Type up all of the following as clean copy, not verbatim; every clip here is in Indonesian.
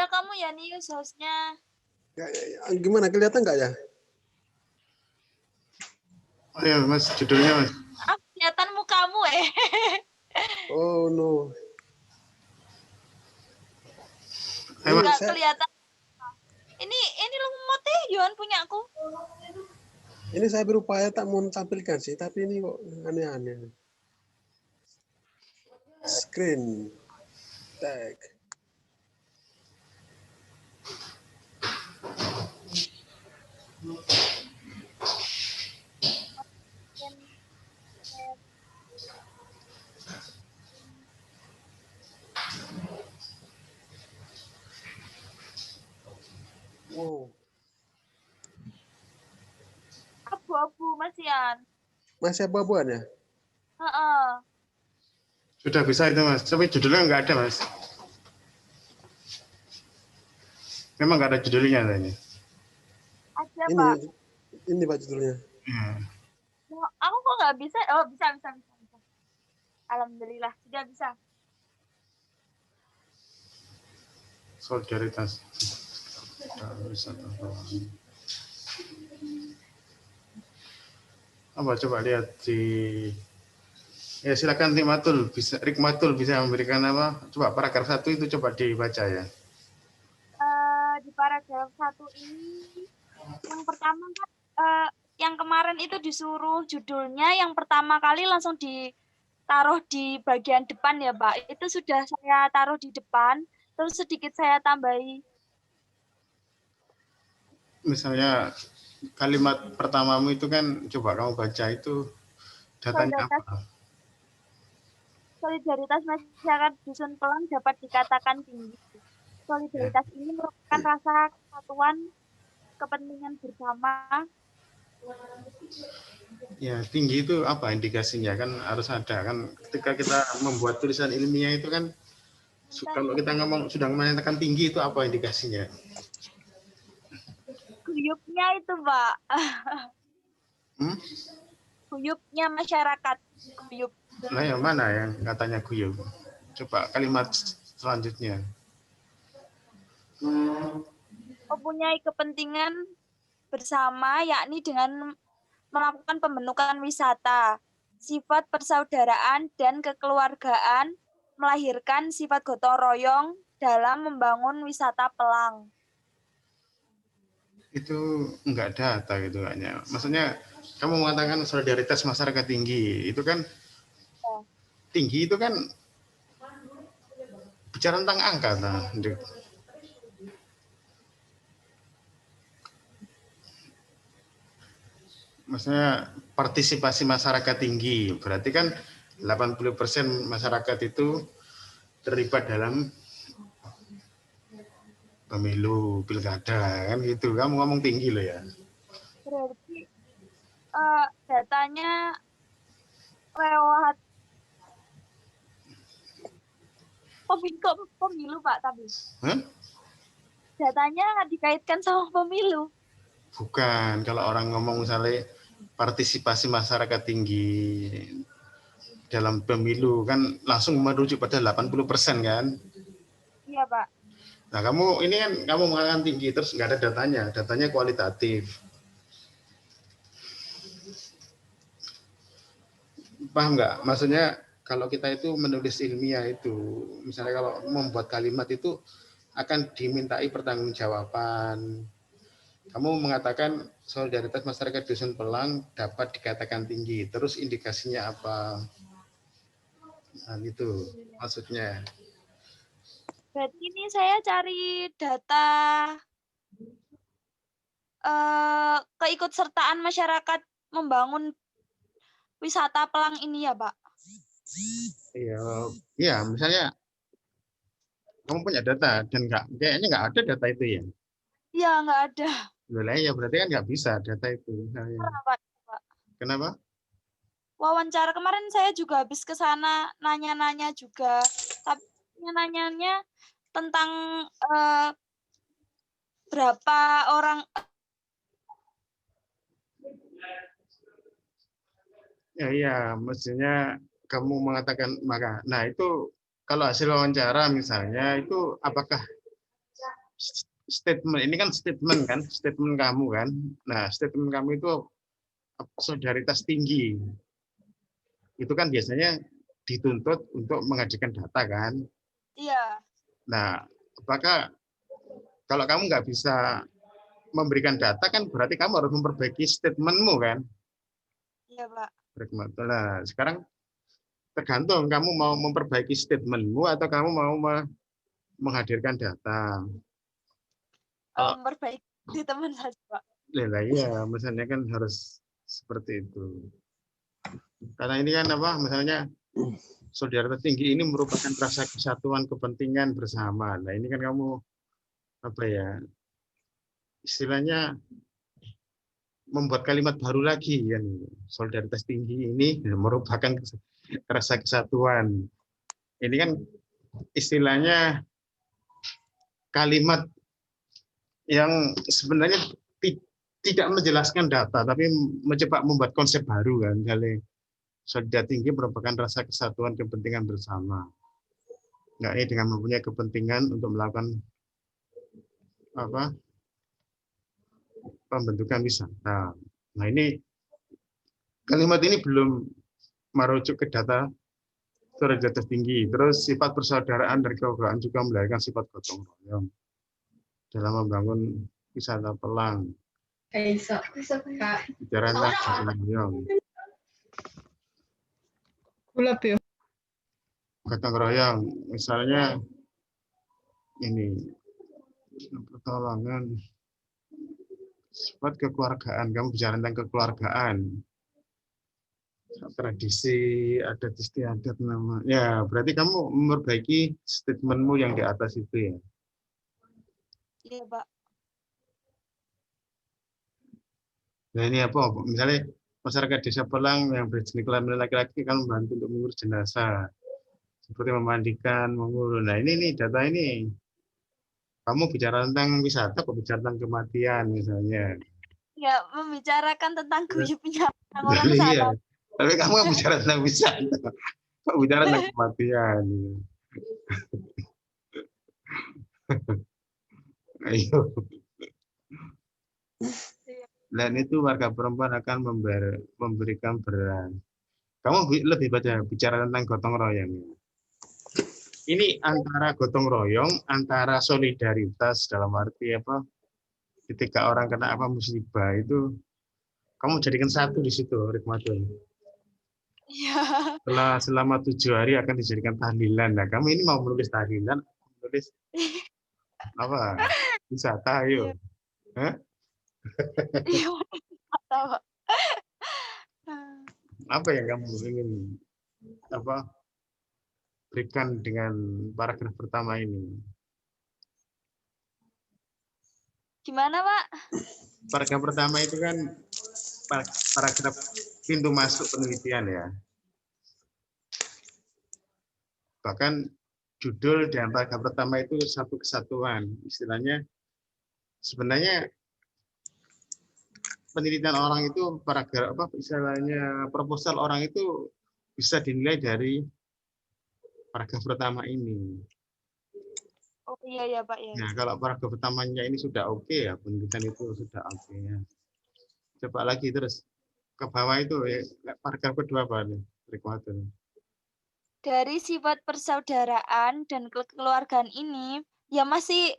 ya kamu ya Nius hostnya. Gimana, kelihatan nggak ya? Oh ya Mas, judulnya Mas. Kelihatan mukamu Oh no. Nggak kelihatan. Ini lumut Yohan punya aku. Ini saya berupaya tak mau tampilkan sih, tapi ini kok aneh-aneh. Screen tag. Wow. Abu-abu Mas Yan. Masih abu-abuan ya? Sudah bisa itu Mas, tapi judulnya nggak ada Mas. Memang nggak ada judulnya ini. Ada Ini, Pak. ini Pak judulnya. Aku kok nggak bisa? Oh bisa. Alhamdulillah sudah bisa. Solidaritas. Apa coba lihat di ya silakan Rikmatul bisa memberikan apa? Coba paragraf 1 itu coba dibaca ya. Di paragraf 1 ini yang pertama kan yang kemarin itu disuruh judulnya yang pertama kali langsung ditaruh di bagian depan ya Pak. Itu sudah saya taruh di depan, terus sedikit saya tambahi. Misalnya kalimat pertamamu itu kan coba kamu baca itu datanya apa? Solidaritas masyarakat Dusun Pelang dapat dikatakan tinggi. Solidaritas ini merupakan rasa kesatuan kepentingan bersama. Ya, tinggi itu apa indikasinya? Kan harus ada kan ketika kita membuat tulisan ilmiah itu kan kalau kita sudah menyatakan tinggi itu apa indikasinya? Guyupnya itu, Pak. Guyupnya masyarakat. Guyup. Nah, yang mana yang katanya guyup? Coba kalimat selanjutnya. Mempunyai kepentingan bersama, yakni dengan melakukan pembentukan wisata. Sifat persaudaraan dan kekeluargaan melahirkan sifat gotong royong dalam membangun wisata Pelang. Itu enggak data gitu kayaknya. Maksudnya kamu mengatakan solidaritas masyarakat tinggi, itu kan tinggi itu kan bicara tentang angka nah. Maksudnya partisipasi masyarakat tinggi, berarti kan 80% masyarakat itu terlibat dalam pemilu, pilkada, kan gitu. Kamu ngomong tinggi loh ya. Berarti datanya lewat pemilu Pak, tapi datanya dikaitkan sama pemilu. Bukan, kalau orang ngomong misalnya partisipasi masyarakat tinggi dalam pemilu kan langsung merujuk pada 80% kan? Iya Pak. Nah kamu ini kan kamu mengatakan tinggi terus nggak ada datanya kualitatif. Paham nggak? Maksudnya kalau kita itu menulis ilmiah itu, misalnya kalau membuat kalimat itu akan dimintai pertanggungjawaban. Kamu mengatakan solidaritas masyarakat Dusun Pelang dapat dikatakan tinggi. Terus indikasinya apa? Nah, itu maksudnya. Berarti ini saya cari data keikutsertaan masyarakat membangun wisata Pelang ini ya, Pak? Iya, misalnya kamu punya data dan kayaknya nggak ada data itu ya? Iya, nggak ada. Ya berarti kan nggak bisa data itu. Misalnya. Kenapa? Wawancara kemarin saya juga habis ke sana nanya-nanya juga, tapi nanyanya tentang berapa orang. Ya iya, mestinya kamu mengatakan maka. Nah itu kalau hasil wawancara misalnya itu apakah statement ini kan statement kamu kan. Nah, statement kamu itu solidaritas tinggi. Itu kan biasanya dituntut untuk mengajukan data kan. Iya. Nah, apakah kalau kamu nggak bisa memberikan data kan berarti kamu harus memperbaiki statementmu kan? Iya, Pak. Nah, sekarang tergantung kamu mau memperbaiki statementmu atau kamu mau menghadirkan data. Memperbaiki teman saja, Pak. Iya, misalnya kan harus seperti itu. Karena ini kan apa? Misalnya solidaritas tinggi ini merupakan rasa kesatuan kepentingan bersama. Nah, ini kan kamu apa ya? Istilahnya membuat kalimat baru lagi kan. Solidaritas tinggi ini merupakan rasa kesatuan. Ini kan istilahnya kalimat yang sebenarnya tidak menjelaskan data, tapi mencoba membuat konsep baru kan. Solidaritas tinggi merupakan rasa kesatuan kepentingan bersama. Nah, ini dengan mempunyai kepentingan untuk melakukan apa pembentukan wisata. Nah, ini kalimat ini belum merujuk ke data solidaritas tinggi. Terus sifat persaudaraan dan kekeluargaan juga melahirkan sifat gotong royong dalam membangun wisata Pelang. Bicara tentang gotong royong. Gotong royong, misalnya ini pertolongan, sifat kekeluargaan. Kamu bicara tentang kekeluargaan, tradisi adat istiadat nama. Ya, berarti kamu memperbaiki statementmu yang di atas itu ya. Iya, Pak. Nah, ini apa? Misalnya masyarakat desa Pelang yang berjenis kelamin laki-laki kan membantu untuk mengurus jenazah, seperti memandikan, mengurus. Nah, ini data ini. Kamu bicara tentang wisata, kok bicara tentang kematian misalnya. Ya, membicarakan tentang guyupnya orang Iya. sana. Tapi kamu kan bicara tentang wisata, kok bicara tentang kematian. Ayo. Dan itu warga perempuan akan memberikan beras. Kamu lebih bicara tentang gotong royong. Ini antara gotong royong, antara solidaritas dalam arti apa? Ketika orang kena apa musibah itu, kamu jadikan satu di situ, Rikmadun. Iya. Selama 7 hari akan dijadikan tahlilan. Nah, kamu ini mau menulis tahlilan, menulis apa? Wisata, ayo. Hah? Iya, tahu. Apa yang kamu ingin apa berikan dengan paragraf pertama ini? Gimana, Pak? Paragraf pertama itu kan paragraf pintu masuk penelitian ya. Bahkan judul dan paragraf pertama itu satu kesatuan. Istilahnya sebenarnya penelitian orang itu paragraf apa istilahnya proposal orang itu bisa dinilai dari paragraf pertama ini. Oh iya ya Pak ya. Nah, kalau paragraf pertamanya ini sudah oke ya, penelitian itu sudah oke ya. Coba lagi terus ke bawah itu ya, paragraf kedua apa nih? Dari sifat persaudaraan dan kekeluargaan ini ya masih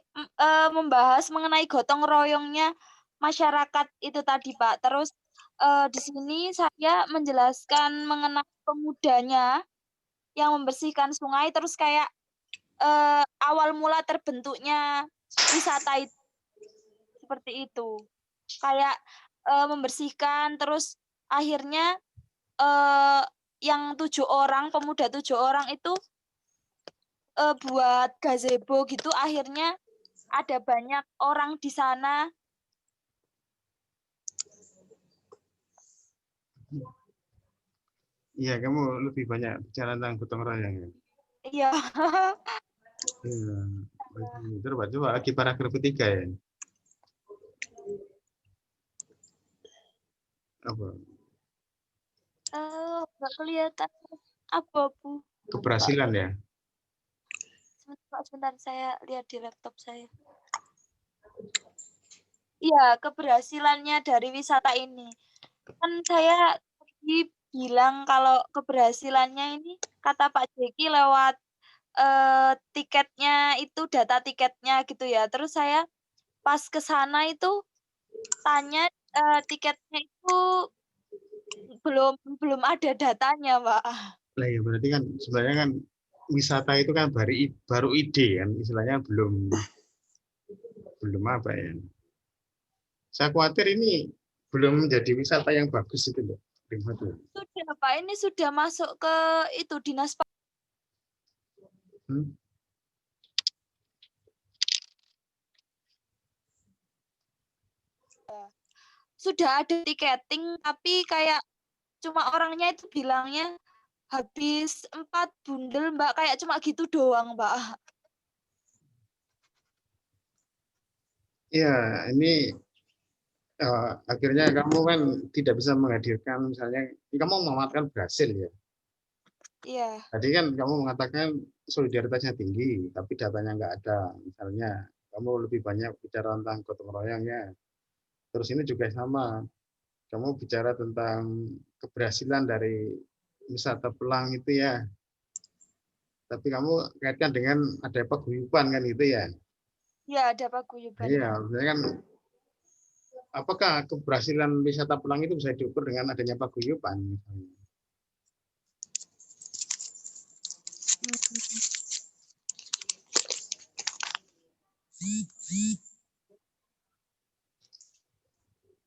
membahas mengenai gotong royongnya masyarakat itu tadi Pak. Terus di sini saya menjelaskan mengenai pemudanya yang membersihkan sungai terus kayak awal mula terbentuknya wisata itu seperti itu. Kayak membersihkan terus akhirnya yang 7 orang, pemuda 7 orang itu buat gazebo gitu akhirnya ada banyak orang di sana. Iya, kamu lebih banyak bicara tentang gotong royong ya. Iya. Iya. Coba lagi paragraf ketiga ya. Apa? Nggak kelihatan apa Bu? Keberhasilan ya. Sebentar saya lihat di laptop saya. Iya, keberhasilannya dari wisata ini. Kan saya tadi bilang kalau keberhasilannya ini kata Pak Jeki lewat tiketnya itu, data tiketnya gitu ya. Terus saya pas ke sana itu tanya, tiketnya itu belum belum ada datanya, Mbak. Lah ya berarti kan sebenarnya kan wisata itu kan baru ide kan, istilahnya belum belum apa ya. Saya khawatir ini belum menjadi wisata yang bagus itu loh. Sudah, Pak, ini sudah masuk ke itu dinas Hmm? sudah ada tiketing, tapi kayak cuma orangnya itu bilangnya habis 4 bundel, Mbak, kayak cuma gitu doang, Mbak. Ya, ini akhirnya kamu kan tidak bisa menghadirkan misalnya kamu memanfaatkan berhasil ya. Iya. Tadi kan kamu mengatakan solidaritasnya tinggi, tapi datanya nggak ada. Misalnya kamu lebih banyak bicara tentang gotong royong ya. Terus ini juga sama. Kamu bicara tentang keberhasilan dari wisata Pelang itu ya. Tapi kamu kaitkan dengan ada paguyuban kan gitu ya. Iya, ada Iya, paguyubannya. misalnya kan apakah keberhasilan wisata Pelang itu bisa diukur dengan adanya paguyuban misalnya. Mhm.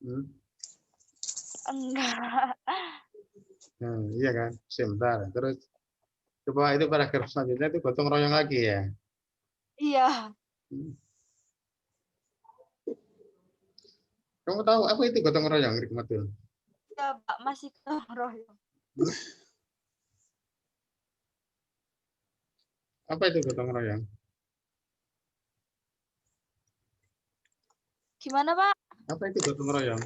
Hmm. Enggak. Iya kan, sebentar. Terus coba itu paragraf selanjutnya itu gotong royong lagi ya. Iya. Hmm. Kamu tahu apa itu gotong royong, Rikmatul? Iya, Pak, masih gotong royong. Hmm? Apa itu gotong royong? Gimana, Pak? Apa itu gotong royong?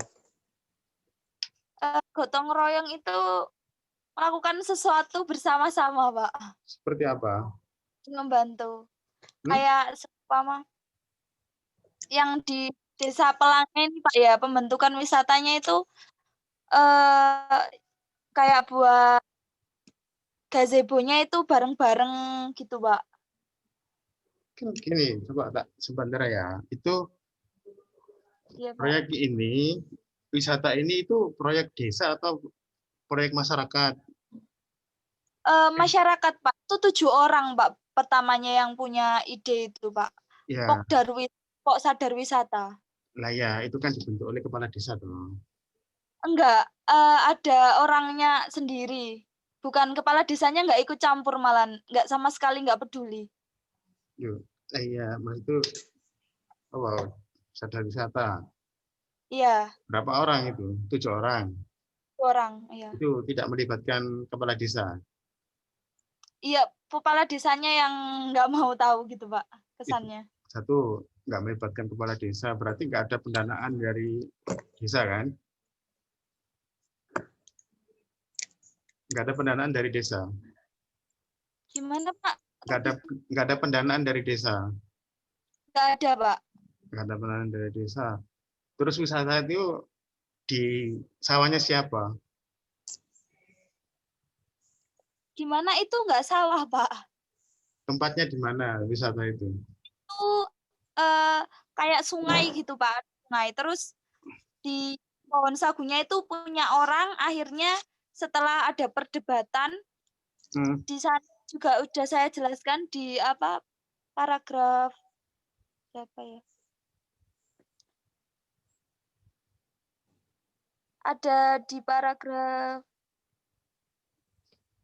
Gotong royong itu melakukan sesuatu bersama-sama, Pak, Seperti apa? membantu. Hmm? Kayak seumpama yang di Desa Pelangnya ini, Pak, ya, pembentukan wisatanya itu eh kayak buat gazebo-nya itu bareng-bareng gitu, Pak. Kan gini, coba tak sebentar ya. Itu Iya, Pak. proyek ini, wisata ini itu proyek desa atau proyek masyarakat? Masyarakat, Pak, itu 7 orang, Pak, pertamanya yang punya ide itu, Pak. Ya, Pok Sadar Wisata. lah ya, itu kan dibentuk oleh kepala desa dong. Enggak, ada orangnya sendiri. Bukan kepala desanya nggak ikut campur malah, nggak sama sekali nggak peduli. Yuk, iya, mas itu oh, sadar wisata. Iya, Berapa orang itu? 7 orang. orang, iya. Itu tidak melibatkan kepala desa. Iya, kepala desanya yang nggak mau tahu gitu, Pak, Itu kesannya. satu nggak melibatkan kepala desa, berarti nggak ada pendanaan dari desa kan? Nggak ada pendanaan dari desa. Gimana, Pak? Nggak ada nggak ada pendanaan dari desa. Nggak ada, Pak. Nggak ada pendanaan dari desa. Terus wisata itu di sawahnya siapa? Gimana itu nggak salah, Pak. Tempatnya di mana wisata itu? Itu eh, kayak sungai gitu, Pak. Sungai. Terus di pohon sagunya itu punya orang, akhirnya setelah ada perdebatan, Hmm. di sana juga udah saya jelaskan di apa paragraf berapa ya? Ada di paragraf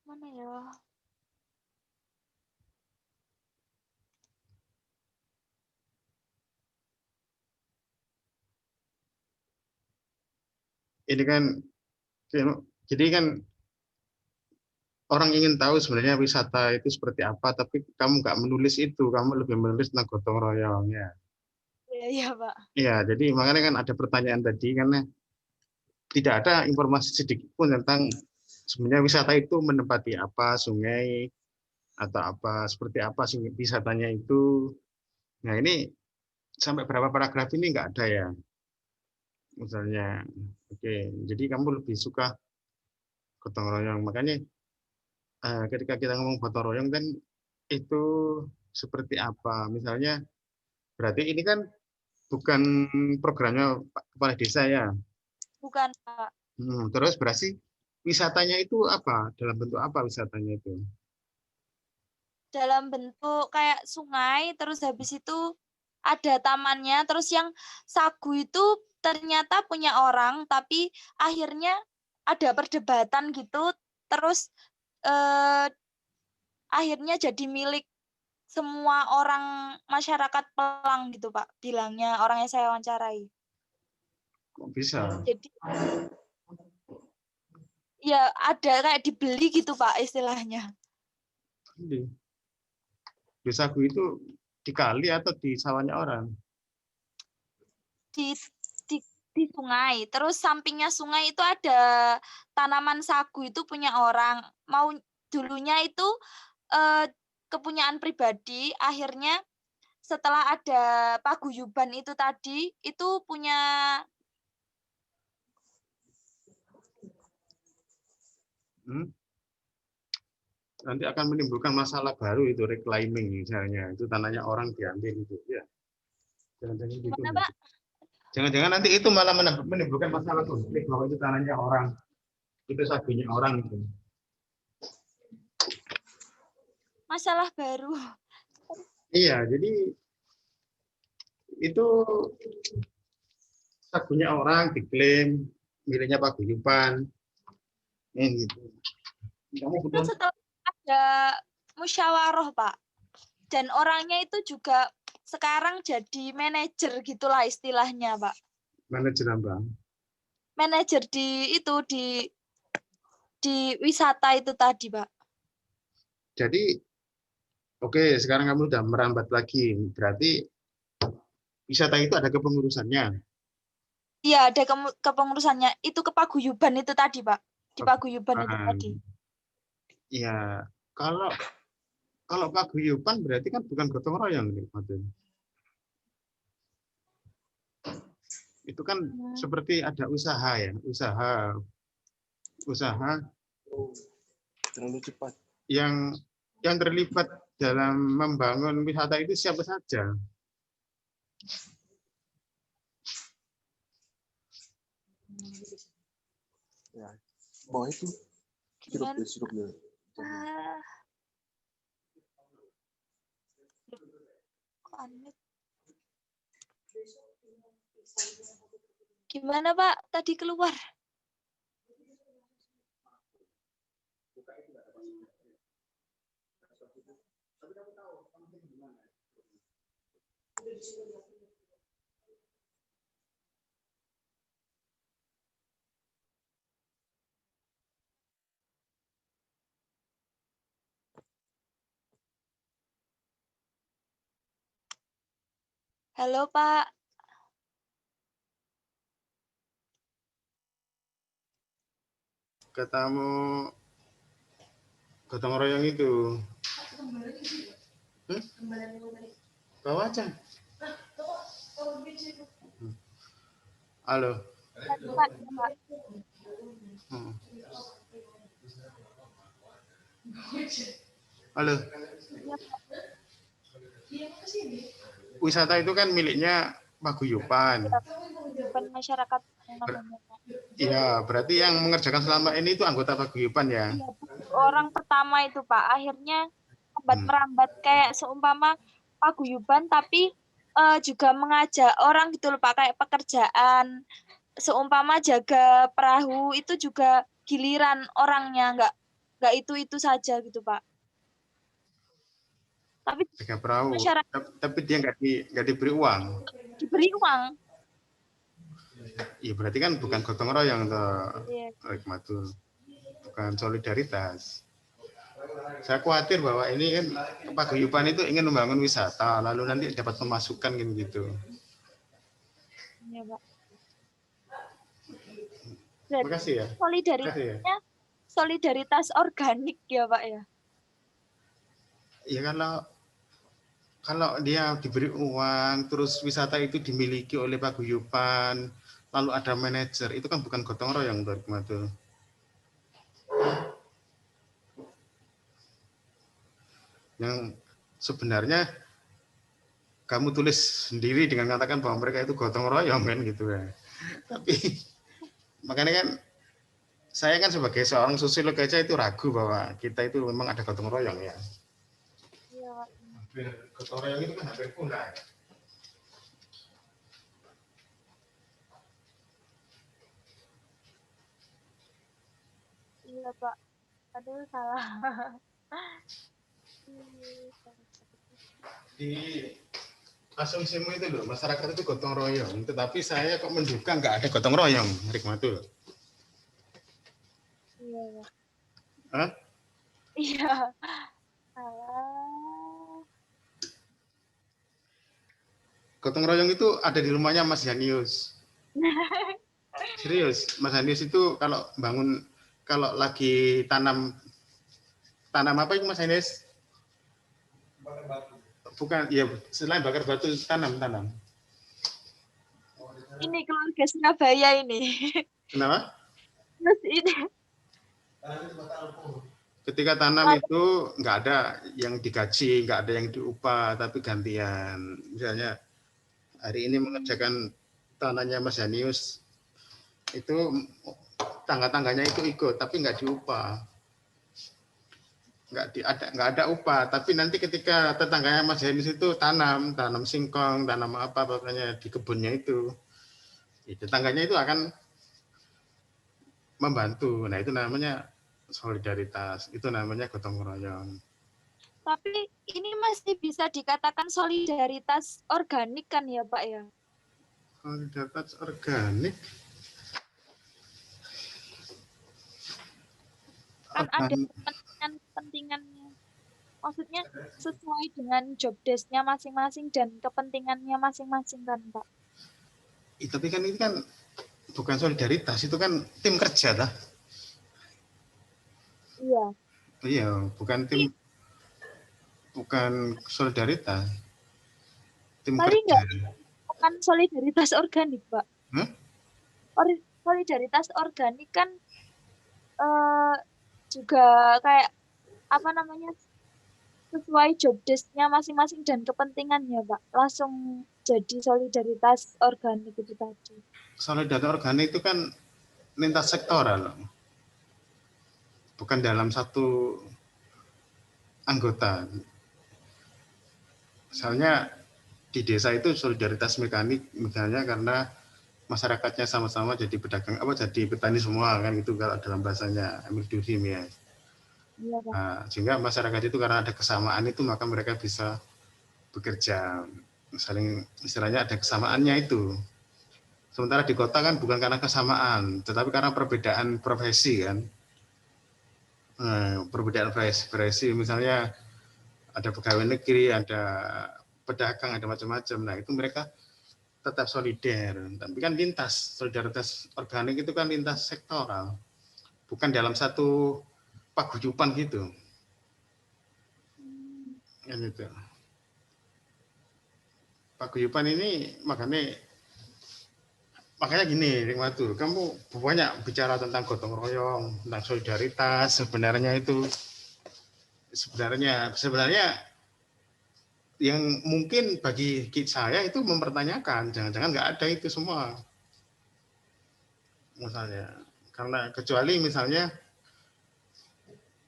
mana ya? Ini kan jadi kan orang ingin tahu sebenarnya wisata itu seperti apa, tapi kamu nggak menulis itu, kamu lebih menulis tentang gotong royong ya. Iya, iya, Pak. Ya, jadi makanya kan ada pertanyaan tadi karena tidak ada informasi sedikit pun tentang sebenarnya wisata itu menempati apa, sungai atau apa, seperti apa wisatanya itu. Nah ini sampai berapa paragraf ini nggak ada ya. misalnya. Oke, jadi kamu lebih suka gotong royong. Makanya ketika kita ngomong gotong royong kan itu seperti apa? Misalnya berarti ini kan bukan programnya Pak Kepala Desa ya. Bukan, Pak. Terus berarti wisatanya itu apa? Dalam bentuk apa wisatanya itu? Dalam bentuk kayak sungai, terus habis itu ada tamannya, terus yang sagu itu ternyata punya orang, tapi akhirnya ada perdebatan gitu, terus akhirnya jadi milik semua orang masyarakat Pelang gitu, Pak. Bilangnya orang yang saya wawancarai. Kok bisa? Jadi ya ada kayak dibeli gitu, Pak, istilahnya. Di sagu itu di kali atau di sawahnya orang? Di di sungai. Terus sampingnya sungai itu ada tanaman sagu itu punya orang. Mau dulunya itu kepunyaan pribadi, akhirnya setelah ada paguyuban itu tadi, itu punya Nanti akan menimbulkan masalah baru itu reclaiming misalnya. Itu tanahnya orang diambil itu ya. Jangan-jangan gitu. gimana, Pak? Jangan-jangan nanti itu malah menimbulkan masalah konflik bahwa itu tanahnya orang. Itu sagunya orang itu. Masalah baru. Iya, jadi itu sagunya orang diklaim miliknya paguyuban. Gitu. Kamu Itu setelah ada musyawarah, Pak. Dan orangnya itu juga sekarang jadi manajer gitulah istilahnya, Pak. manajer apa? Manajer di wisata itu tadi, Pak. Jadi oke, sekarang kamu udah merambat lagi. Berarti wisata itu ada kepengurusannya. Iya, ada kepengurusannya. Itu kepaguyuban itu tadi, Pak. Di paguyuban itu tadi. Iya, kalau paguyuban berarti kan bukan gotong royong nih, Martin. Itu kan seperti ada usaha ya, usaha Terlalu cepat. Yang terlibat dalam membangun wisata itu siapa saja. Ya, bawah itu sirupnya. Gimana, Pak? Tadi keluar. Halo, Pak. Katamu gotong royong itu. Bawa aja. Halo. Pak. Halo. Wisata itu kan miliknya paguyuban. Paguyuban masyarakat namanya. Iya, berarti yang mengerjakan selama ini itu anggota paguyuban ya? Iya, orang pertama itu, Pak. Akhirnya merambat kayak seumpama paguyuban, tapi juga mengajak orang gitu loh, Pak, kayak pekerjaan. Seumpama jaga perahu itu juga giliran orangnya, nggak itu saja gitu, Pak. Tapi jaga perahu, masyarakat tapi dia nggak diberi uang. Diberi uang. Iya, berarti kan bukan gotong royong toh, Iya. Hikmatul. Bukan solidaritas. Saya khawatir bahwa ini kan paguyuban itu ingin membangun wisata, lalu nanti dapat pemasukan gitu. Iya, Pak. Terima kasih ya. Solidaritasnya solidaritas organik ya, Pak ya. Ya kalau dia diberi uang, terus wisata itu dimiliki oleh paguyuban, lalu ada manajer, itu kan bukan gotong royong tuh. Yang sebenarnya kamu tulis sendiri dengan mengatakan bahwa mereka itu gotong royong kan gitu ya. Tapi makanya kan saya kan sebagai seorang sosiolog aja itu ragu bahwa kita itu memang ada gotong royong ya. Iya, Pak. Gotong royong itu kan hampir punah. Iya, Pak. Aduh, salah. Di asumsimu itu loh, masyarakat itu gotong royong, tetapi saya kok menduga nggak ada gotong royong, Rikmatul. Iya, Pak. Hah? Iya. Salah. Gotong royong itu ada di rumahnya Mas Janius. Serius, Mas Janius itu kalau bangun, kalau lagi tanam apa itu Mas Janius? Bakar batu. Bukan, ya selain bakar batu, tanam. Ini keluarga Surabaya ini. Kenapa? Terus ini. Ketika tanam itu nggak ada yang digaji, nggak ada yang diupah, tapi gantian. Misalnya hari ini mengerjakan tanahnya Mas Janius, itu tangga-tangganya itu ikut, tapi nggak diupah. Nggak ada upah, tapi nanti ketika tetangganya Mas Janius itu tanam singkong, tanam apa pokoknya di kebunnya itu tetangganya itu akan membantu. Nah itu namanya solidaritas, itu namanya gotong royong. Tapi ini masih bisa dikatakan solidaritas organik kan ya, Pak ya? Solidaritas organik. Kan ada kepentingannya. Maksudnya sesuai dengan job desk-nya masing-masing dan kepentingannya masing-masing kan, Pak? Tapi kan ini kan bukan solidaritas, itu kan tim kerja lah. Iya. Iya, bukan solidaritas. Tim Tapi kerja. bukan solidaritas organik, Pak. Solidaritas organik kan juga kayak apa namanya, sesuai job desk-nya masing-masing dan kepentingannya, Pak. Langsung jadi solidaritas organik itu tadi. Solidaritas organik itu kan lintas sektoral, bukan dalam satu anggota. Misalnya di desa itu solidaritas mekanik, misalnya karena masyarakatnya sama-sama jadi pedagang, jadi petani semua kan itu kalau dalam bahasanya Amir Durim ya. Iya, Pak. Nah, sehingga masyarakat itu karena ada kesamaan itu maka mereka bisa bekerja, saling istilahnya ada kesamaannya itu. Sementara di kota kan bukan karena kesamaan, tetapi karena perbedaan profesi kan. Perbedaan profesi, misalnya ada pegawai negeri, ada pedagang, ada macam-macam. Nah itu mereka tetap solider. Tapi kan lintas, solidaritas organik itu kan lintas sektoral, bukan dalam satu paguyuban gitu. Kan itu. Paguyuban ini makanya gini, Rikmatul, kamu banyak bicara tentang gotong royong, tentang solidaritas. Sebenarnya yang mungkin bagi saya itu mempertanyakan, jangan-jangan nggak ada itu semua. Misalnya, karena kecuali misalnya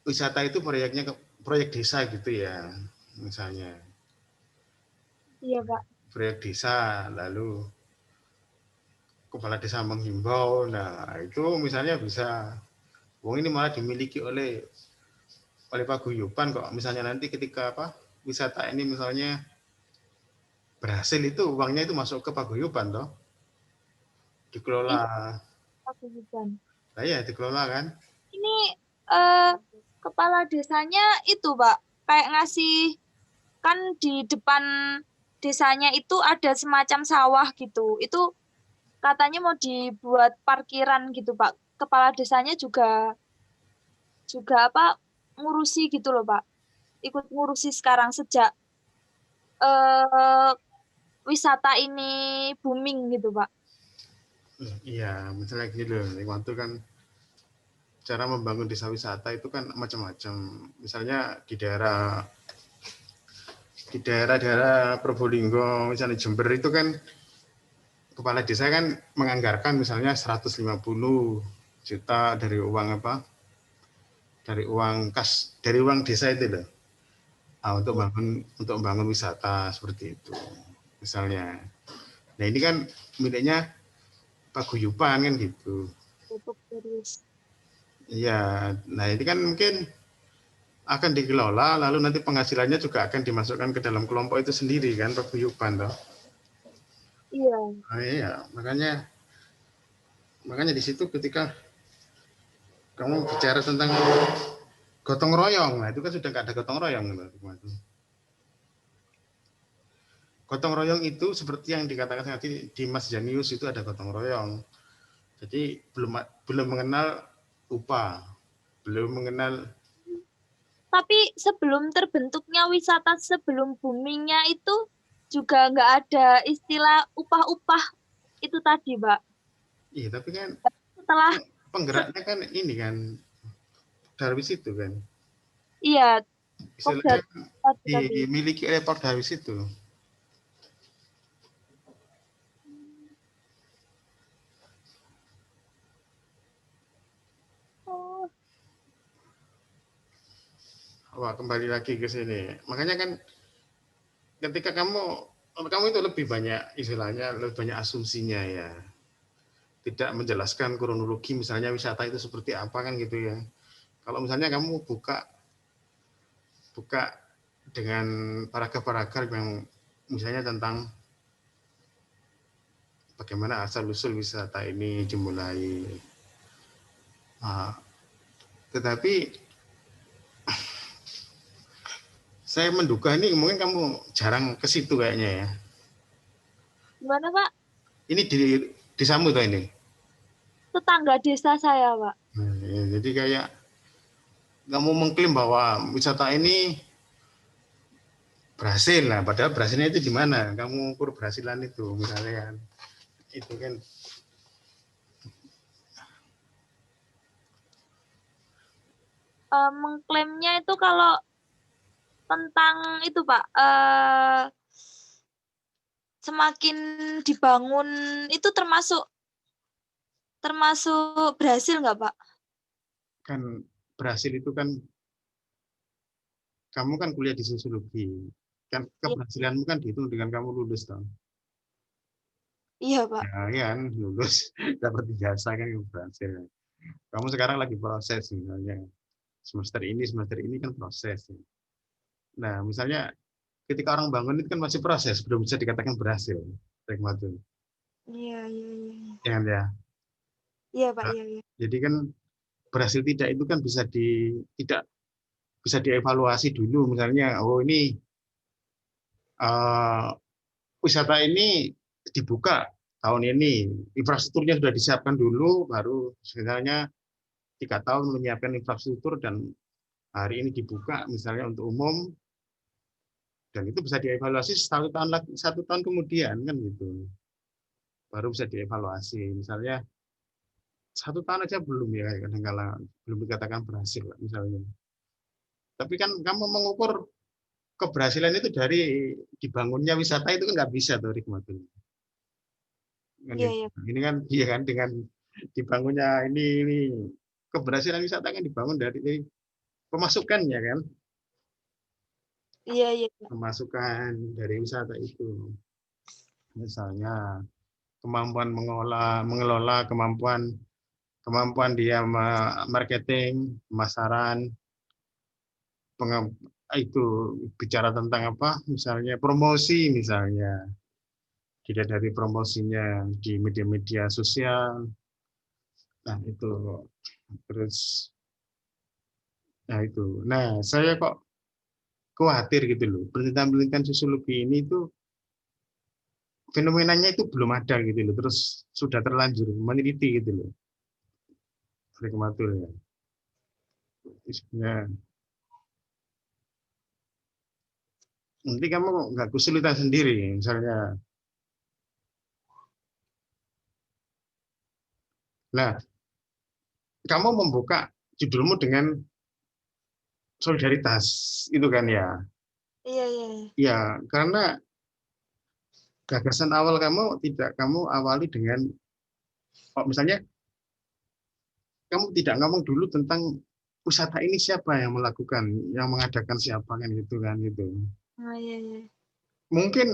wisata itu proyek desa gitu ya, misalnya. Iya, Pak. Proyek desa, lalu kepala desa menghimbau, nah itu misalnya bisa, wong ini malah dimiliki oleh paguyuban kok. Misalnya nanti ketika wisata ini misalnya berhasil, itu uangnya itu masuk ke paguyuban toh, dikelola. Paguyuban. Nah ya dikelola kan. Ini kepala desanya itu, Pak, kayak ngasih, kan di depan desanya itu ada semacam sawah gitu. Itu katanya mau dibuat parkiran gitu, Pak. Kepala desanya juga ngurusi gitu loh, Pak. Ikut ngurusi sekarang sejak wisata ini booming gitu, Pak. Iya, misalnya gini loh, waktu kan cara membangun desa wisata itu kan macam-macam. Misalnya di daerah-daerah Probolinggo, misalnya Jember itu kan kepala desa kan menganggarkan misalnya 150 juta dari uang apa? Dari uang kas, dari uang desa itu loh. Nah, untuk membangun wisata seperti itu. Misalnya. Nah, ini kan miliknya paguyuban kan gitu. Tutup terus. Iya, nah ini kan mungkin akan dikelola, lalu nanti penghasilannya juga akan dimasukkan ke dalam kelompok itu sendiri kan, paguyuban toh. Iya. Nah, iya, makanya di situ ketika kamu bicara tentang gotong royong, nah itu kan sudah nggak ada gotong royong. Gotong royong itu seperti yang dikatakan tadi di Mas Janius itu ada gotong royong. Jadi belum mengenal upah, belum mengenal. Tapi sebelum terbentuknya wisata, sebelum boomingnya itu juga nggak ada istilah upah-upah itu tadi, Mbak. Iya, tapi kan Setelah, penggeraknya kan ini kan Darwis itu kan. iya, Istilahnya Pokdar tadi. dimiliki oleh Pak Darwis itu. Oh, Wah, kembali lagi ke sini. Makanya kan ketika kamu itu lebih banyak istilahnya, lebih banyak asumsinya ya. Tidak menjelaskan kronologi misalnya wisata itu seperti apa kan gitu ya. Kalau misalnya kamu buka buka dengan paragraf-paragraf yang misalnya tentang bagaimana asal usul wisata ini dimulai. Nah, tetapi saya menduga ini mungkin kamu jarang ke situ kayaknya ya. gimana, Pak? Ini di Samu tuh ini. Tetangga desa saya, Pak. Nah, ya, jadi kayak kamu mengklaim bahwa wisata ini berhasil, lah padahal berhasilnya itu di mana? Kamu ukur berhasilan itu misalnya kan. Itu kan Mengklaimnya itu kalau tentang itu, Pak, semakin dibangun itu termasuk termasuk berhasil nggak, Pak? kan berhasil itu kan kamu kan kuliah di sosiologi. Kan Iya, keberhasilanmu kan dihitung dengan kamu lulus toh. iya, Pak. Ya kan lulus dapat ijazah kan berhasil. Kamu sekarang lagi proses misalnya. Semester ini kan proses. Nah, misalnya ketika orang bangun itu kan masih proses, belum bisa dikatakan berhasil. Rekmatul. Iya, iya, iya. Ya, kan, ya. Iya, Pak, Nah, iya, iya. jadi kan berhasil tidak itu kan tidak bisa dievaluasi dulu misalnya oh ini uh, wisata ini dibuka tahun ini infrastrukturnya sudah disiapkan dulu baru misalnya 3 tahun menyiapkan infrastruktur dan hari ini dibuka misalnya untuk umum dan itu bisa dievaluasi 1 tahun lagi 1 tahun kemudian kan gitu baru bisa dievaluasi misalnya 1 tahun aja belum ya kadang-kadang belum dikatakan berhasil misalnya tapi kan kamu mengukur keberhasilan itu dari dibangunnya wisata itu kan nggak bisa tuh Rikmatul. Kan Iya, gitu. iya. Ini kan iya kan dengan dibangunnya ini keberhasilan wisata kan dibangun dari pemasukannya kan Iya, iya, Pak. pemasukan dari wisata itu misalnya kemampuan mengelola kemampuan kemampuan dia marketing pemasaran itu bicara tentang apa misalnya promosi misalnya tidak dari promosinya di media-media sosial. Nah, itu. Terus, nah itu. Nah, saya kok khawatir gitu loh. Penelitian-penelitian sosiologi ini tuh fenomenanya itu belum ada gitu loh. Terus sudah terlanjur meneliti gitu loh. Rekmatul ya. Ya. Nanti kamu nggak kesulitan sendiri. Misalnya Nah, kamu membuka judulmu dengan solidaritas, itu kan ya. Iya, iya, iya. Ya, karena gagasan awal kamu tidak kamu awali dengan, oh, misalnya kamu tidak ngomong dulu tentang wisata ini siapa yang melakukan, yang mengadakan siapa kan gitu kan gitu. Oh, iya, iya. Mungkin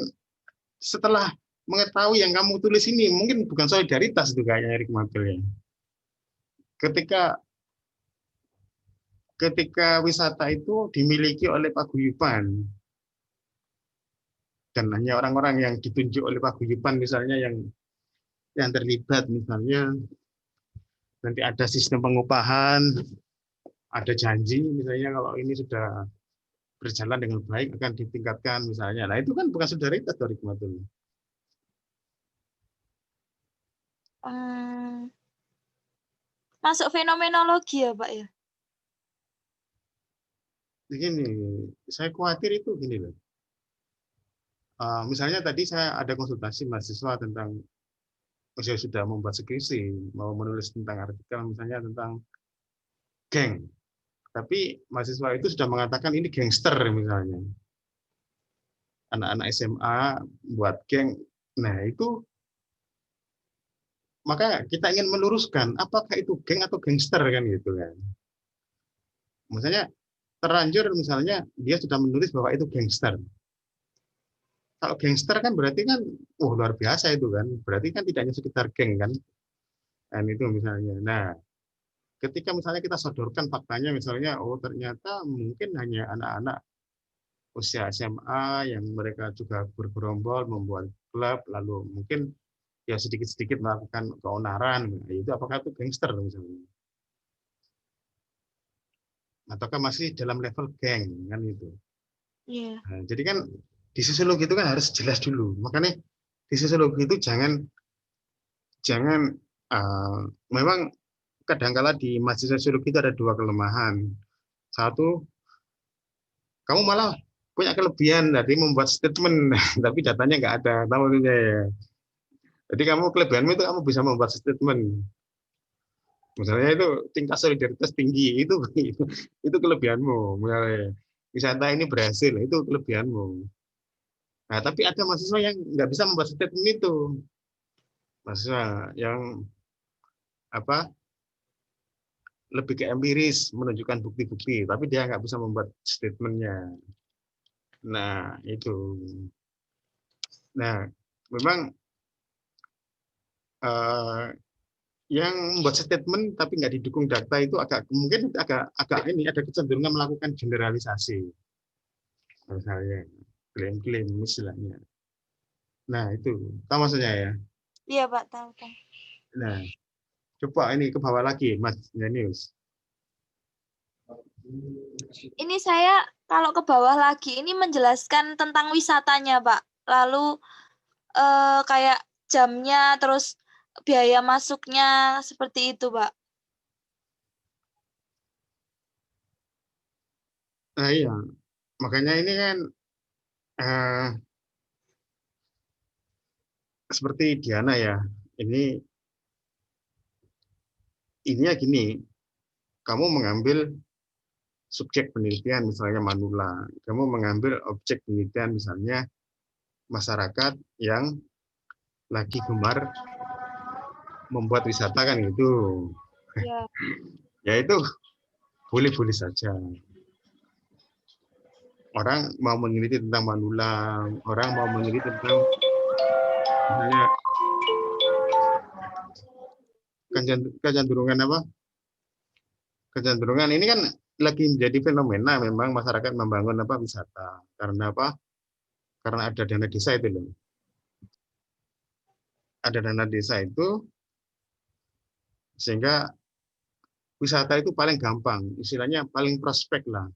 setelah mengetahui yang kamu tulis ini, mungkin bukan solidaritas itu kayaknya Erik Mabil ya. Ketika ketika wisata itu dimiliki oleh paguyuban dan hanya orang-orang yang ditunjuk oleh paguyuban misalnya yang terlibat misalnya nanti ada sistem pengupahan, ada janji misalnya kalau ini sudah berjalan dengan baik akan ditingkatkan misalnya. Nah itu kan bukan solidaritas dari Hikmatul. Masuk fenomenologi ya, Pak ya? Begini, saya khawatir itu gini loh. Misalnya tadi saya ada konsultasi mahasiswa tentang saya sudah membuat skripsi, mau menulis tentang artikel misalnya tentang geng. Tapi mahasiswa itu sudah mengatakan ini gangster misalnya. Anak-anak SMA buat geng. Nah, itu maka kita ingin meluruskan apakah itu geng atau gangster kan gitu kan. Misalnya terlanjur misalnya dia sudah menulis bahwa itu gangster. Kalau gangster kan berarti kan luar biasa itu kan. Berarti kan tidak hanya sekedar geng kan. Dan itu misalnya. Nah, ketika misalnya kita sodorkan faktanya misalnya ternyata mungkin hanya anak-anak usia SMA yang mereka juga bergerombol membuat klub lalu mungkin ya sedikit-sedikit melakukan keonaran, itu apakah itu gangster misalnya? Ataukah masih dalam level geng kan itu? Iya. Nah, jadi kan di sosiologi itu kan harus jelas dulu. Makanya di sosiologi itu jangan memang kadangkala di mahasiswa sosiologi itu ada dua kelemahan. Satu, kamu malah punya kelebihan dari membuat statement, tapi datanya nggak ada. Tahu maksudnya ya. Jadi kamu kelebihanmu itu kamu bisa membuat statement. Misalnya itu tingkat solidaritas tinggi itu kelebihanmu. Misalnya wisata ini berhasil itu kelebihanmu. Nah, tapi ada mahasiswa yang nggak bisa membuat statement itu. Mahasiswa yang apa lebih ke empiris menunjukkan bukti-bukti, tapi dia nggak bisa membuat statementnya. Nah, itu. Nah, memang eh, yang membuat statement tapi nggak didukung data itu mungkin agak ini ada kecenderungan melakukan generalisasi. Misalnya klaim-klaim istilahnya. Nah, itu. Tahu maksudnya ya? Iya, Pak, tahu, tahu. Nah, coba ini ke bawah lagi, Mas Janius. Ini saya kalau ke bawah lagi ini menjelaskan tentang wisatanya, Pak. Lalu kayak jamnya, terus biaya masuknya seperti itu, Pak. Nah, iya. Makanya ini kan eh, seperti Diana ya. Ini ya gini, kamu mengambil subjek penelitian misalnya manula, kamu mengambil objek penelitian misalnya masyarakat yang lagi gemar membuat wisata kan gitu. Ya. Ya itu boleh-boleh saja. Orang mau meneliti tentang manula, orang mau meneliti tentang misalnya kecenderungan apa? Kecenderungan ini kan lagi menjadi fenomena memang masyarakat membangun apa wisata. Karena apa? Karena ada dana desa itu loh. Ada dana desa itu sehingga wisata itu paling gampang, istilahnya paling prospek lah.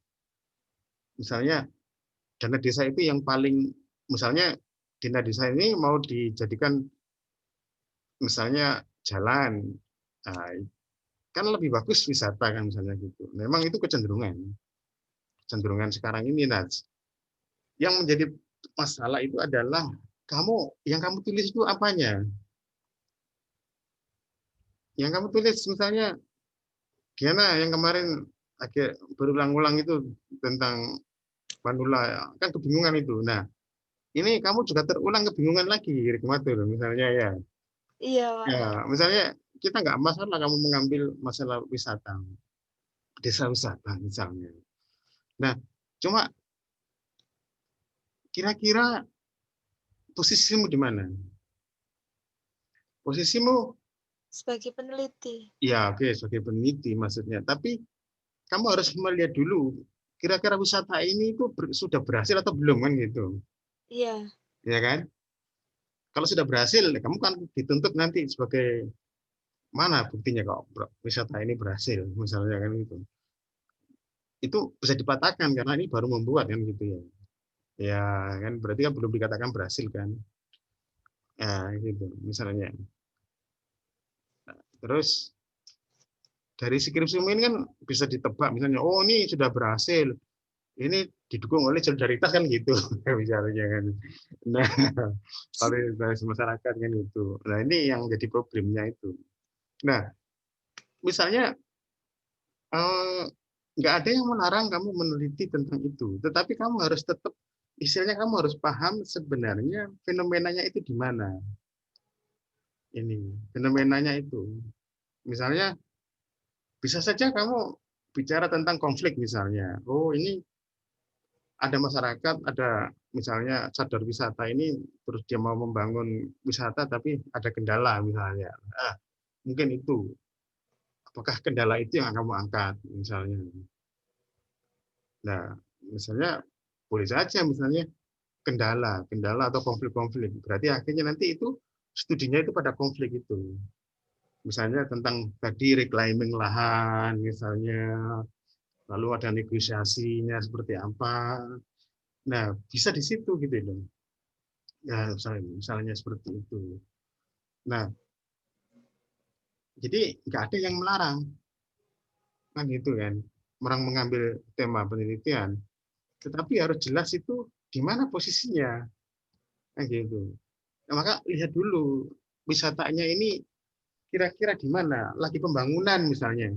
Misalnya dana desa itu yang paling, misalnya dana desa ini mau dijadikan misalnya jalan, nah, kan lebih bagus wisata kan misalnya gitu. Memang itu kecenderungan sekarang ini, Nats. Yang menjadi masalah itu adalah yang kamu tulis itu apanya? yang kamu tulis misalnya Giana yang kemarin agak berulang-ulang itu tentang Manula kan kebingungan itu. Nah, ini kamu juga terulang kebingungan lagi, Rikmatur, misalnya ya. Iya, Pak. Ya, misalnya kita nggak masalah kamu mengambil masalah wisata, desa wisata misalnya. Nah, cuma kira-kira posisimu di mana? Posisimu Sebagai peneliti. ya oke sebagai peneliti maksudnya, tapi kamu harus melihat dulu kira-kira wisata ini itu sudah berhasil atau belum kan gitu. Iya. Ya kan? Kalau sudah berhasil, kamu kan dituntut nanti sebagai mana buktinya kok wisata ini berhasil misalnya kan gitu. Itu bisa dipatahkan karena ini baru membuat kan gitu ya. Ya kan berarti kan belum dikatakan berhasil kan. Ya gitu misalnya. Terus dari skripsimu ini kan bisa ditebak misalnya oh ini sudah berhasil. Ini didukung oleh solidaritas kan gitu misalnya kan. Nah, solidaritas masyarakat kan itu. Nah, ini yang jadi problemnya itu. Nah, misalnya nggak ada yang melarang kamu meneliti tentang itu, tetapi kamu harus tetap istilahnya kamu harus paham sebenarnya fenomenanya itu di mana. Ini fenomenanya itu. Misalnya bisa saja kamu bicara tentang konflik misalnya. Oh, ini ada masyarakat, ada misalnya sadar wisata ini terus dia mau membangun wisata tapi ada kendala misalnya. Ah, mungkin itu. Apakah kendala itu yang kamu angkat misalnya. Nah, misalnya boleh saja misalnya kendala atau konflik-konflik. Berarti akhirnya nanti itu studinya itu pada konflik itu. Misalnya tentang tadi reclaiming lahan misalnya, lalu ada negosiasinya seperti apa. Nah, bisa di situ gitu loh. Ya, misalnya seperti itu. Nah, jadi nggak ada yang melarang kan gitu kan. Orang mengambil tema penelitian, tetapi harus jelas itu di mana posisinya kan gitu. Nah, maka lihat dulu wisatanya ini kira-kira di mana? Lagi pembangunan misalnya.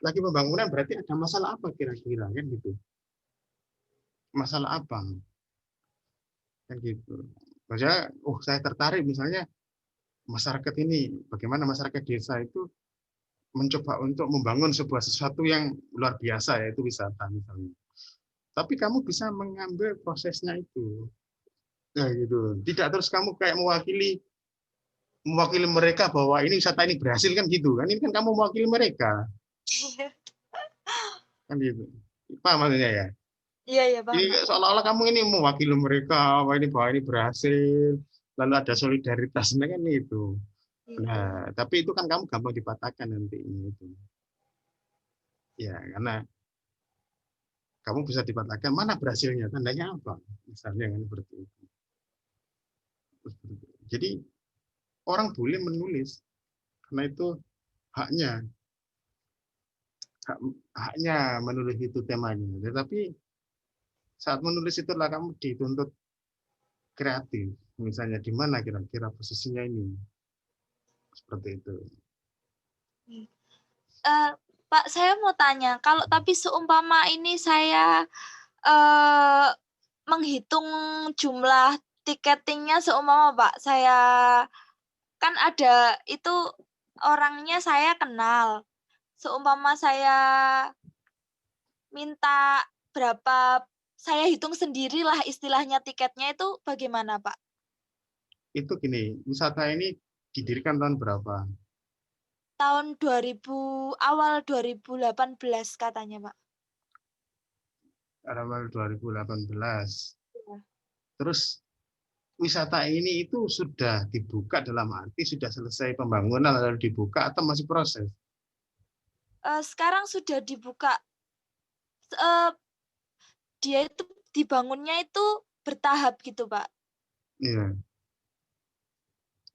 Lagi pembangunan berarti ada masalah apa kira-kira kan gitu. Masalah apa? Kan gitu. Maksudnya, oh saya tertarik misalnya masyarakat ini, bagaimana masyarakat desa itu mencoba untuk membangun sebuah sesuatu yang luar biasa yaitu wisata misalnya. Tapi kamu bisa mengambil prosesnya itu. Nah, gitu. Tidak terus kamu kayak mewakili mereka bahwa ini wisata ini berhasil kan gitu kan. Ini kan kamu mewakili mereka kan gitu. Paham maksudnya ya? Iya, iya, paham, Jadi Pak. seolah-olah kamu ini mewakili mereka bahwa ini berhasil, lalu ada solidaritasnya kan itu. Iya. Nah, tapi itu kan kamu gampang dipatahkan nanti itu. Ya, karena kamu bisa dipatahkan mana berhasilnya, tandanya apa, misalnya kan seperti itu. Jadi orang boleh menulis karena itu haknya, haknya menulis itu temanya. Tetapi saat menulis itulah kamu dituntut kreatif. Misalnya di mana kira-kira posisinya ini, seperti itu. Pak, saya mau tanya, kalau tapi seumpama ini saya eh, menghitung jumlah tiketingnya seumpama Pak, saya kan ada itu orangnya saya kenal. Seumpama saya minta berapa, saya hitung sendirilah istilahnya tiketnya itu bagaimana Pak? Itu gini, wisata ini didirikan tahun berapa? Tahun 2000, awal 2018 katanya Pak. Awal 2018. Iya. Terus wisata ini itu sudah dibuka dalam arti sudah selesai pembangunan lalu dibuka atau masih proses? Sekarang sudah dibuka. Eh, dia itu dibangunnya itu bertahap gitu Pak. Iya,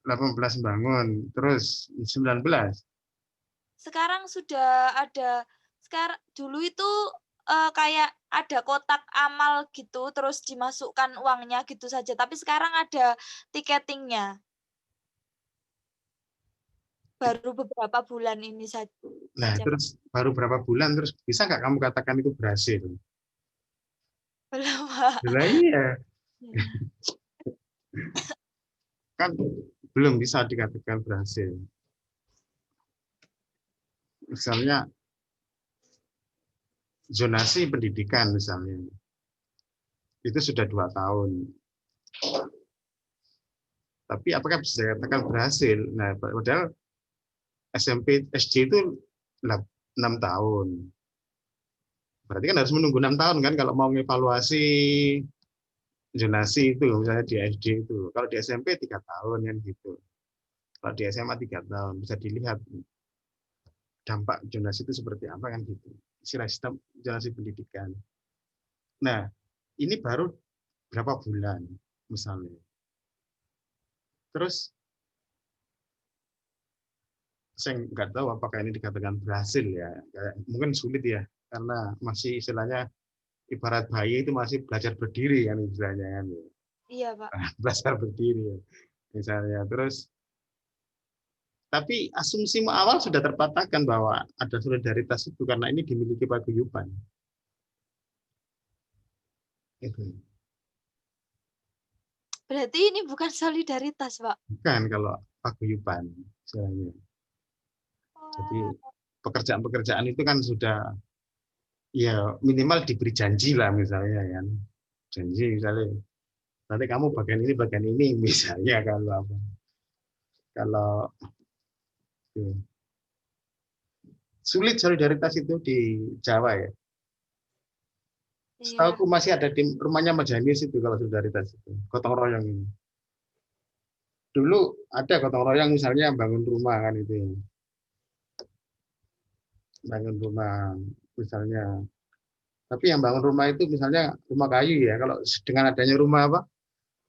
18 bangun, terus 19. Sekarang sudah ada, sekarang dulu itu kayak ada kotak amal gitu, terus dimasukkan uangnya gitu saja. Tapi sekarang ada tiketingnya. baru beberapa bulan ini saja. Nah, terus baru berapa bulan, terus bisa nggak kamu katakan itu berhasil? Belum, Pak. Lah iya, kan belum bisa dikatakan berhasil. Misalnya zonasi pendidikan misalnya, itu sudah 2 tahun. Tapi apakah bisa dikatakan berhasil? Nah, padahal SMP, SD itu 6 tahun. Berarti kan harus menunggu 6 tahun kan kalau mau mengevaluasi zonasi itu, misalnya di SD itu. Kalau di SMP 3 tahun kan gitu. Kalau di SMA 3 tahun, bisa dilihat dampak zonasi itu seperti apa kan gitu. Istilah sistem zonasi pendidikan. Nah, ini baru berapa bulan misalnya. Terus saya nggak tahu apakah ini dikatakan berhasil ya. Mungkin sulit ya, karena masih istilahnya ibarat bayi itu masih belajar berdiri kan istilahnya kan. Iya, Pak. Belajar berdiri misalnya. Terus tapi asumsi awal sudah terpatahkan bahwa ada solidaritas itu karena ini dimiliki paguyuban. Itu. Berarti ini bukan solidaritas, Pak. Bukan kalau paguyuban istilahnya. Jadi pekerjaan-pekerjaan itu kan sudah ya minimal diberi janji lah misalnya kan. Janji misalnya nanti kamu bagian ini misalnya kalau apa. Kalau ya. Sulit solidaritas itu di Jawa ya. Iya. Setahu masih ada di rumahnya Mas Janis itu kalau solidaritas itu, gotong royong ini. Dulu ada gotong royong misalnya bangun rumah kan itu. Bangun rumah misalnya. Tapi yang bangun rumah itu misalnya rumah kayu ya. Kalau dengan adanya rumah apa?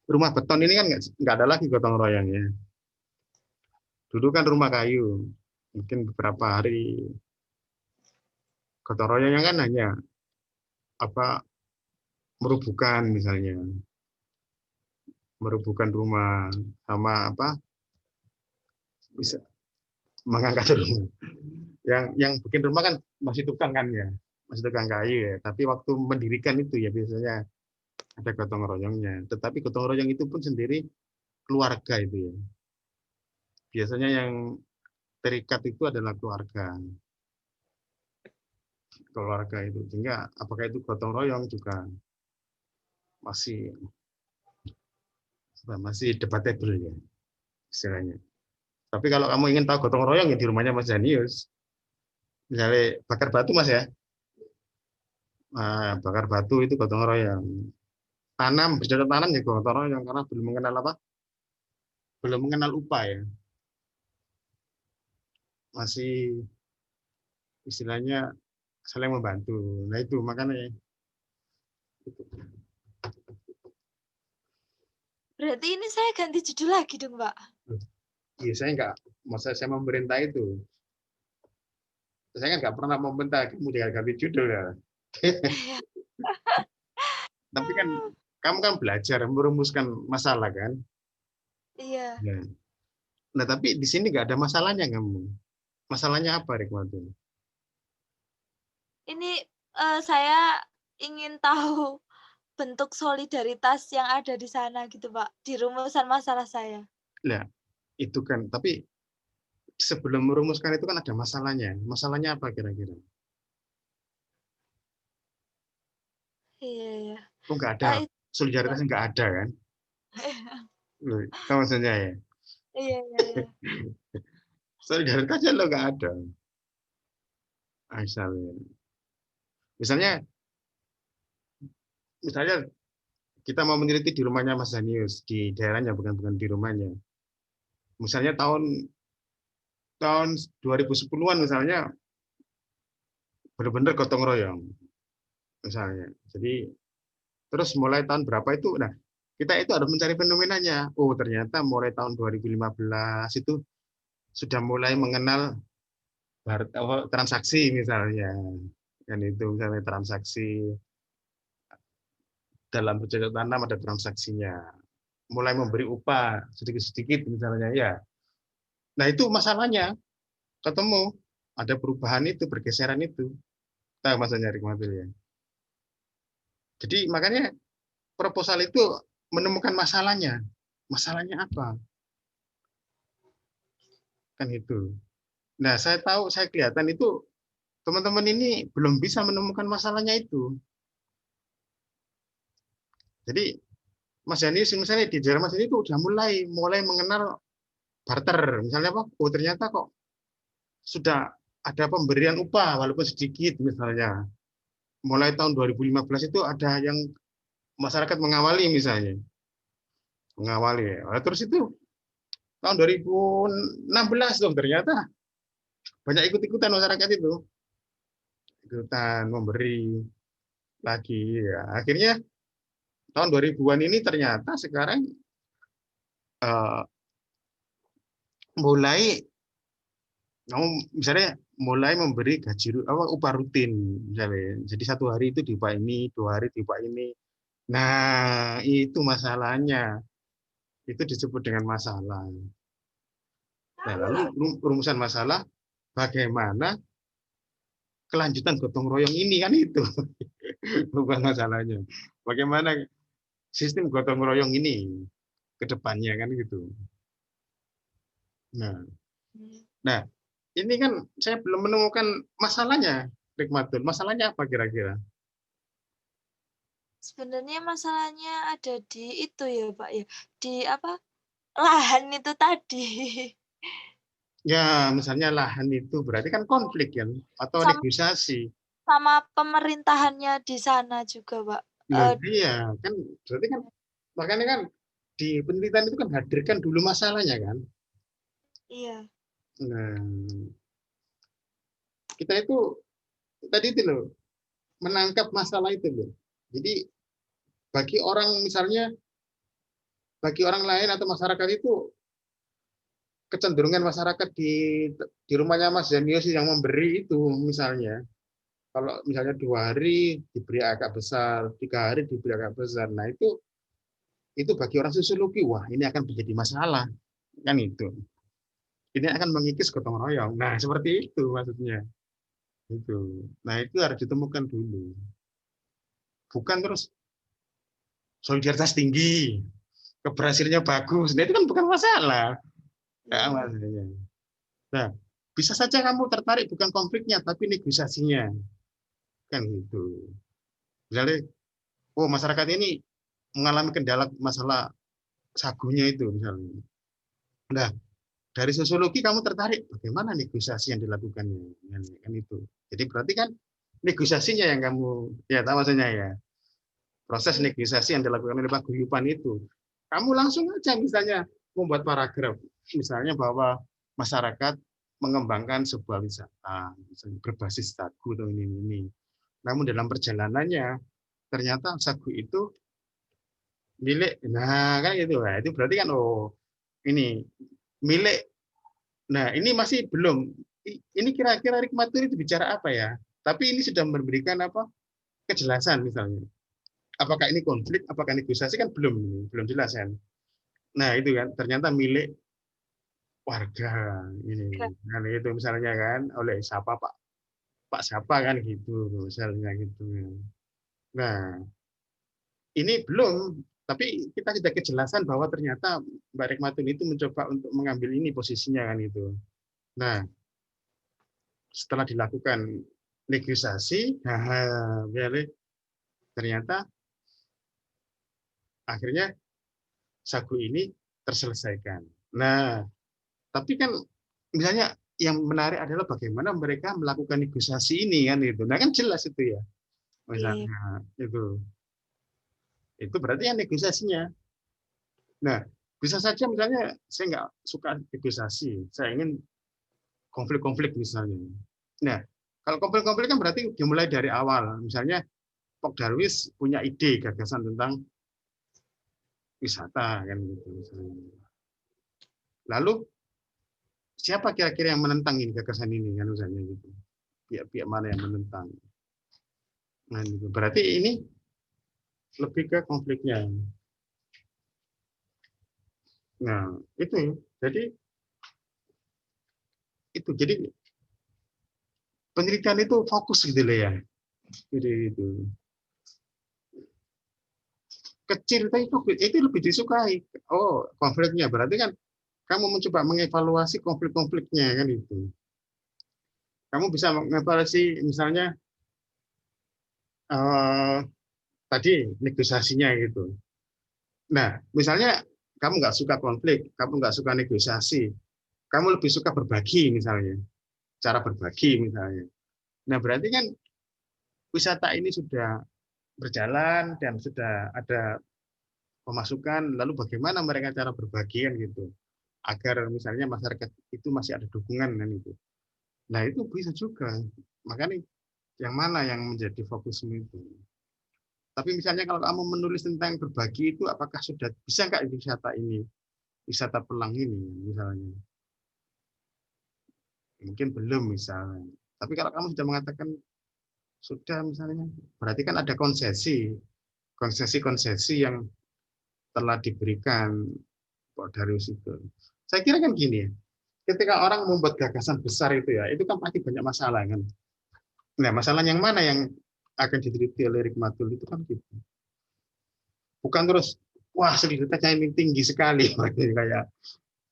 Rumah beton ini kan nggak ada lagi gotong royong ya. Dulu kan rumah kayu. Mungkin beberapa hari gotong royongnya kan hanya apa merubuhkan misalnya. Merubuhkan rumah sama apa? Bisa mengangkat rumah. Yang bikin rumah kan masih tukang kan ya, masih tukang kayu ya. Tapi waktu mendirikan itu ya biasanya ada gotong royongnya. Tetapi gotong royong itu pun sendiri keluarga itu ya. Biasanya yang terikat itu adalah keluarga. Keluarga itu. Sehingga apakah itu gotong royong juga masih debatable ya istilahnya. Tapi kalau kamu ingin tahu gotong royong ya di rumahnya Mas Janius. Misalnya bakar batu Mas ya. Nah, bakar batu itu gotong royong. Bercocok tanam ya gotong royong karena belum mengenal apa? Belum mengenal upah ya. Masih istilahnya saling membantu. Nah itu makanya Berarti ini saya ganti judul lagi dong, Pak. iya saya nggak, masa saya memerintah itu. Saya kan nggak pernah memerintah, kamu jangan ganti judul ya. Tapi kan kamu kan belajar merumuskan masalah kan. Iya. Nah tapi di sini nggak ada masalahnya kamu. Masalahnya apa Rikmatu? Ini saya ingin tahu bentuk solidaritas yang ada di sana gitu, Pak, di rumusan masalah saya. Nah itu kan, tapi sebelum merumuskan itu kan ada masalahnya. Masalahnya apa kira-kira? Iya, iya. Oh nggak ada, solidaritas nggak ada kan? Loh, itu maksudnya ya. Iya, iya, iya. Solidaritasnya lo nggak ada. Misalnya kita mau meneliti di rumahnya Mas Danius, di daerahnya bukan di rumahnya. Misalnya tahun 2010-an misalnya benar-benar gotong royong misalnya. Jadi terus mulai tahun berapa itu, nah kita itu harus mencari fenomenanya. Oh ternyata mulai tahun 2015 itu sudah mulai mengenal transaksi misalnya, kan itu misalnya transaksi dalam bercocok tanam ada transaksinya, mulai memberi upah sedikit-sedikit misalnya ya. Nah, itu masalahnya. Ketemu ada perubahan itu, pergeseran itu. Tahu maksudnya Rikmatul ya. Jadi makanya proposal itu menemukan masalahnya. Masalahnya apa? Kan itu. Nah, saya tahu, saya kelihatan itu teman-teman ini belum bisa menemukan masalahnya itu. Jadi Mas Yani misalnya di daerah Mas ini itu udah mulai mengenal barter. Misalnya apa? Oh, ternyata kok sudah ada pemberian upah walaupun sedikit misalnya. Mulai tahun 2015 itu ada yang masyarakat mengawali misalnya. Mengawali. Nah, terus itu tahun 2016 dong ternyata banyak ikut-ikutan masyarakat itu. Ikutan memberi lagi ya. Akhirnya tahun 2000-an ini ternyata sekarang uh, mulai kamu misalnya mulai memberi gaji apa upah rutin misalnya. Jadi 1 hari itu diupah ini, 2 hari diupah ini. Nah, itu masalahnya. Itu disebut dengan masalah. Nah, lalu rumusan masalah bagaimana kelanjutan gotong royong ini kan itu. Bukan masalahnya. Bagaimana sistem gotong royong ini ke depannya kan gitu. Nah, nah, ini kan saya belum menemukan masalahnya, Rikmatul. Masalahnya apa kira-kira? Sebenarnya masalahnya ada di itu ya, Pak ya. Di apa? Lahan itu tadi. Ya, misalnya lahan itu berarti kan konflik kan atau Sama negosiasi. sama pemerintahannya di sana juga, Pak. Loh, iya, kan berarti kan makanya kan di penelitian itu kan hadirkan dulu masalahnya kan. Iya. Nah, kita itu tadi itu loh menangkap masalah itu loh. Jadi bagi orang misalnya bagi orang lain atau masyarakat itu kecenderungan masyarakat di rumahnya Mas Zanius yang memberi itu misalnya kalau misalnya 2 hari diberi agak besar, 3 hari diberi agak besar, nah itu bagi orang sosiologi wah ini akan menjadi masalah kan itu, ini akan mengikis gotong royong, nah seperti itu maksudnya itu, nah itu harus ditemukan dulu, bukan terus solidaritas tinggi, keberhasilannya bagus, nah itu kan bukan masalah, nah, maksudnya. Nah, bisa saja kamu tertarik bukan konfliknya, tapi negosiasinya. Kan gitu. Misalnya, oh masyarakat ini mengalami kendala masalah sagunya itu misalnya. Nah, dari sosiologi kamu tertarik bagaimana negosiasi yang dilakukannya. Kan itu. Jadi berarti kan negosiasinya yang kamu, ya tahu maksudnya ya. Proses negosiasi yang dilakukan oleh paguyuban itu. Kamu langsung aja misalnya membuat paragraf. Misalnya bahwa masyarakat mengembangkan sebuah wisata, misalnya berbasis sagu atau ini. Namun dalam perjalanannya ternyata sagu itu milik, nah kan itu, nah, itu berarti kan oh ini milik, nah ini masih belum, ini kira-kira Rikmatul itu bicara apa ya? Tapi ini sudah memberikan apa kejelasan misalnya. Apakah ini konflik, apakah negosiasi kan belum jelas kan. Nah itu kan ternyata milik warga ini, kan itu misalnya kan oleh siapa Pak siapa kan gitu misalnya gitu. Nah ini belum, tapi kita sudah kejelasan bahwa ternyata Mbak Rikmatun itu mencoba untuk mengambil ini posisinya kan itu. Nah, setelah dilakukan negosiasi, ternyata akhirnya sagu ini terselesaikan. Nah, tapi kan misalnya yang menarik adalah bagaimana mereka melakukan negosiasi ini kan itu. Nah kan jelas itu ya, Iya. misalnya itu berarti yang negosiasinya. Nah, bisa saja misalnya saya nggak suka negosiasi, saya ingin konflik-konflik misalnya. Nah, kalau konflik-konflik kan berarti dimulai dari awal. Misalnya Pok Darwis punya ide gagasan tentang wisata kan gitu misalnya. Lalu siapa kira-kira yang menentang ini gagasan ini kan misalnya gitu. Pihak-pihak mana yang menentang. Nah, gitu. Berarti ini lebih ke konfliknya. Nah, itu. Jadi Itu jadi penelitian itu fokus gitu loh ya. Jadi itu kecil tapi itu lebih disukai. Oh, konfliknya berarti kan kamu mencoba mengevaluasi konflik-konfliknya kan itu. Kamu bisa mengevaluasi misalnya tadi negosiasinya gitu. Nah, misalnya kamu nggak suka konflik, kamu nggak suka negosiasi, kamu lebih suka berbagi misalnya, cara berbagi misalnya. Nah, berarti kan wisata ini sudah berjalan dan sudah ada pemasukan, lalu bagaimana mereka cara berbagi kan gitu, agar misalnya masyarakat itu masih ada dukungan kan itu. Nah, itu bisa juga. Makanya yang mana yang menjadi fokusmu itu. Tapi misalnya kalau kamu menulis tentang berbagi itu, apakah sudah bisa nggak wisata ini, wisata pelang ini misalnya? Mungkin belum misalnya. Tapi kalau kamu sudah mengatakan sudah misalnya, berarti kan ada konsesi yang telah diberikan dari situ. Saya kira kan gini, ketika orang membuat gagasan besar itu kan pasti banyak masalah kan. Nah, masalah yang mana yang akan diteliti oleh Hikmatul itu kan gitu. Bukan terus, wah soliditasnya ini tinggi sekali, kayak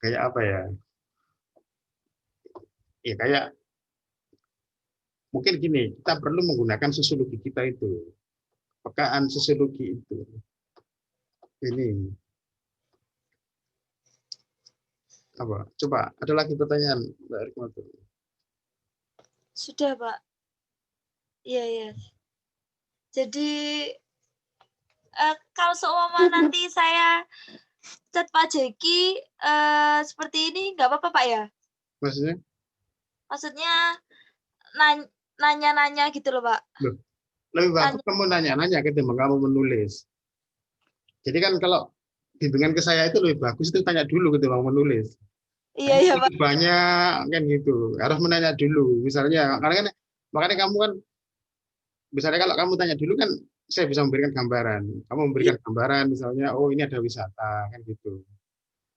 apa ya? Ya kayak mungkin gini, kita perlu menggunakan sosiologi kita itu, pekaan sosiologi itu. Ini apa? Coba ada lagi pertanyaan, Mbak Hikmatul. Sudah, Pak. Iya, iya. Jadi kalau seumpama nanti saya chat Pak Jeki seperti ini nggak apa-apa, Pak ya? Maksudnya? Maksudnya nanya-nanya gitu loh, Pak. Loh, lebih bagus kamu nanya-nanya ketimbang kamu menulis. Jadi kan kalau bimbingan ke saya itu lebih bagus itu tanya dulu ketimbang menulis. Iya, iya, Pak. Banyak kan gitu, harus menanya dulu. Misalnya, karena kan makanya kamu kan, misalnya kalau kamu tanya dulu kan, saya bisa memberikan gambaran. Kamu memberikan gambaran, misalnya, oh ini ada wisata kan gitu.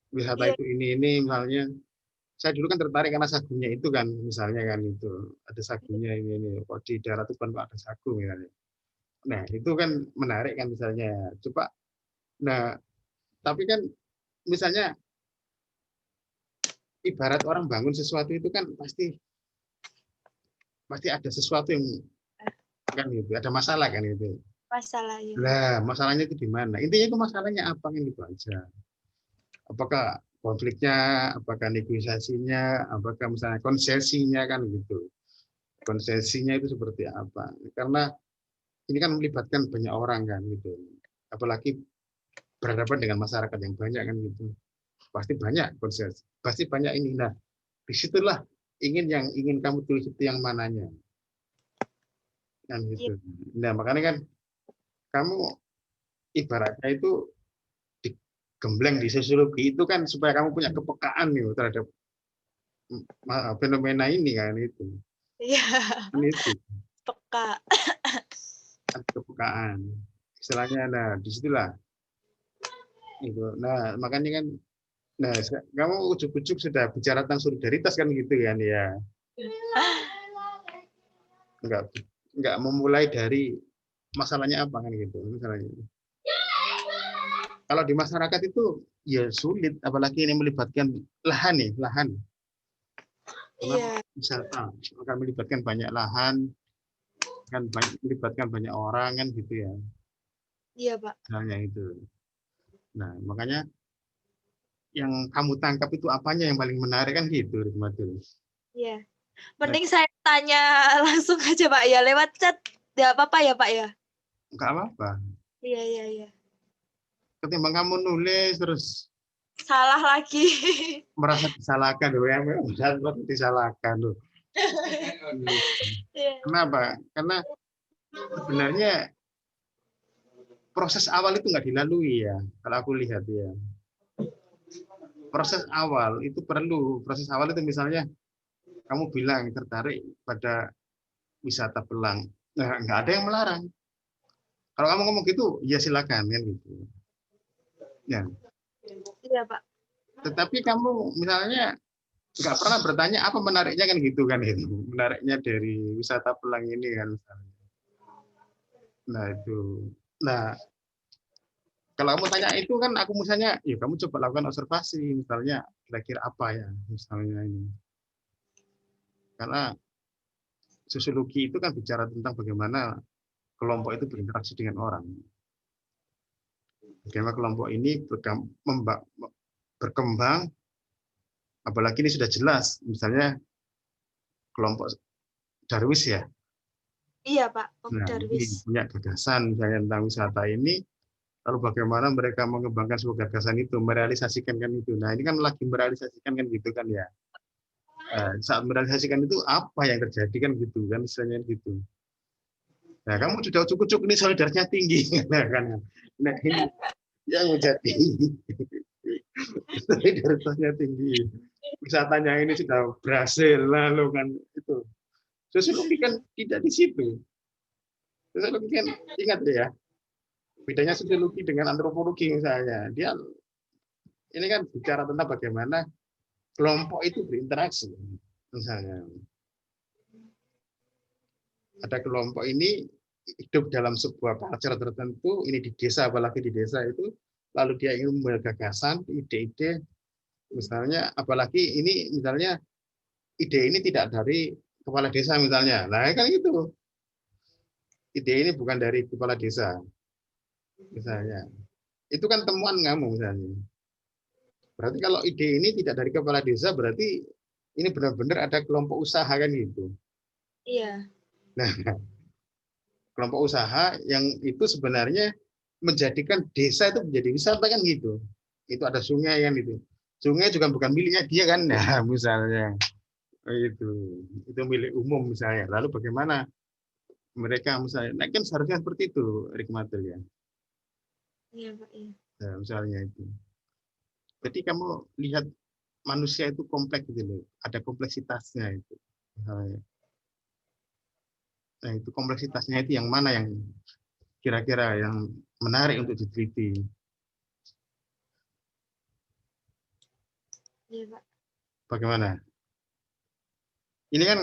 Wisata Iya. itu ini misalnya. Saya dulu kan tertarik karena sagunya itu kan, misalnya kan itu ada sagunya ini. Kok di daerah Tuban kok ada sagu misalnya. Nah itu kan menarik kan misalnya. Coba, nah tapi kan misalnya ibarat orang bangun sesuatu itu kan pasti ada sesuatu yang kan gitu, ada masalah kan itu. Masalahnya. Nah, masalahnya itu di mana? Intinya itu masalahnya apa kan itu aja. Apakah konfliknya, apakah negosiasinya, apakah misalnya konsesinya kan gitu. Konsesinya itu seperti apa? Karena ini kan melibatkan banyak orang kan gitu. Apalagi berhadapan dengan masyarakat yang banyak kan gitu. Pasti banyak konsesi, pasti banyak ini. Nah, disitulah yang ingin kamu tulis itu yang mananya. Kan gitu. Nah, makanya kan kamu ibaratnya itu digembleng di sosiologi itu kan supaya kamu punya kepekaan nih terhadap fenomena ini kan itu. Iya. Kan itu. Peka. Kepekaan. Istilahnya, nah disitulah. Itu. Nah, makanya kan, nah kamu ujuk-ujuk sudah bicara tentang solidaritas kan gitu kan ya. Enggak memulai dari masalahnya apa kan gitu misalnya. Kalau di masyarakat itu ya sulit, apalagi ini melibatkan lahan nih, lahan. Iya. Wisata akan melibatkan banyak lahan, kan melibatkan banyak orang kan gitu ya. Iya, Pak. Misalnya itu. Nah, makanya yang kamu tangkap itu apanya yang paling menarik kan gitu, Hikmatul. Iya. Mending saya tanya langsung aja, Pak ya, lewat chat. Enggak apa-apa ya, Pak ya? Enggak apa-apa. Iya, iya, iya. Ketimbang kamu nulis terus Salah lagi. merasa disalahkan loh ya, merasa disalahkan loh. Kenapa? Karena sebenarnya proses awal itu nggak dilalui ya, kalau aku lihat ya. Proses awal itu perlu. Proses awal itu misalnya kamu bilang tertarik pada wisata pelang, nah, nggak ada yang melarang. Kalau kamu ngomong gitu, ya silakan kan gitu. Ya. Iya, Pak. Tetapi kamu misalnya nggak pernah bertanya apa menariknya kan gitu kan itu. Menariknya dari wisata Pelang ini kan. Nah itu. Nah kalau kamu tanya itu kan aku misalnya, ya kamu coba lakukan observasi misalnya kira-kira apa ya misalnya ini. Karena sosiologi itu kan bicara tentang bagaimana kelompok itu berinteraksi dengan orang. Bagaimana kelompok ini berkembang, apalagi ini sudah jelas, misalnya kelompok Darwis ya. Iya, Pak. Nah, ini Darwis. punya gagasan misalnya tentang wisata ini, lalu bagaimana mereka mengembangkan sebuah gagasan itu, merealisasikan kan itu. Nah, ini kan lagi merealisasikan kan gitu kan ya. Saat merealisasikan itu apa yang terjadi kan gitu kan, istilahnya gitu. Nah, kamu sudah cukup ini solidaritasnya tinggi, kan? Nah, ini yang menjadi solidaritasnya tinggi. Wisatanya ini sudah berhasil lalu kan itu. Sosiologi kan tidak di situ. Sosiologi kan ingat ya, bedanya sosiologi dengan antropologi misalnya. Dia ini kan bicara tentang bagaimana kelompok itu berinteraksi. Misalnya ada kelompok ini hidup dalam sebuah culture tertentu, ini di desa, apalagi di desa itu, lalu dia ingin membuat gagasan, ide-ide, misalnya, apalagi ini misalnya ide ini tidak dari kepala desa misalnya, nah kan itu, ide ini bukan dari kepala desa, misalnya, itu kan temuan kamu misalnya. Berarti kalau ide ini tidak dari kepala desa, berarti ini benar-benar ada kelompok usaha kan gitu. Iya. Nah, kelompok usaha yang itu sebenarnya menjadikan desa itu menjadi wisata kan gitu. Itu ada sungai kan itu. Sungai juga bukan miliknya dia kan, nah misalnya itu milik umum misalnya. Lalu bagaimana mereka misalnya, nah kan seharusnya seperti itu, Erik Mater ya. Iya, Pak. Iya. Nah, misalnya itu. Jadi kamu lihat manusia itu kompleks gitu loh, ada kompleksitasnya itu. Misalnya. Nah itu kompleksitasnya itu yang mana yang kira-kira yang menarik untuk diteliti. Iya, Pak. Bagaimana? Ini kan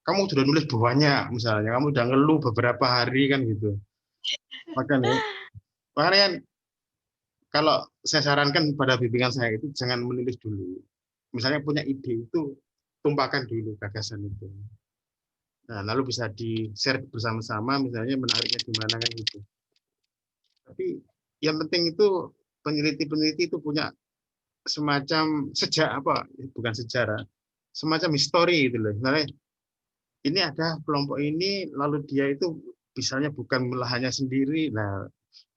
kamu sudah nulis banyak, misalnya kamu udah ngeluh beberapa hari kan gitu. Makanya kalau saya sarankan pada bimbingan saya itu jangan menulis dulu. Misalnya punya ide itu tumpahkan dulu gagasan itu. Nah, lalu bisa di-share bersama-sama, misalnya menariknya gimana kan gitu. Tapi yang penting itu peneliti-peneliti itu punya semacam bukan sejarah, semacam histori gitu loh. Misalnya ini ada kelompok ini, lalu dia itu misalnya bukan lahannya sendiri, nah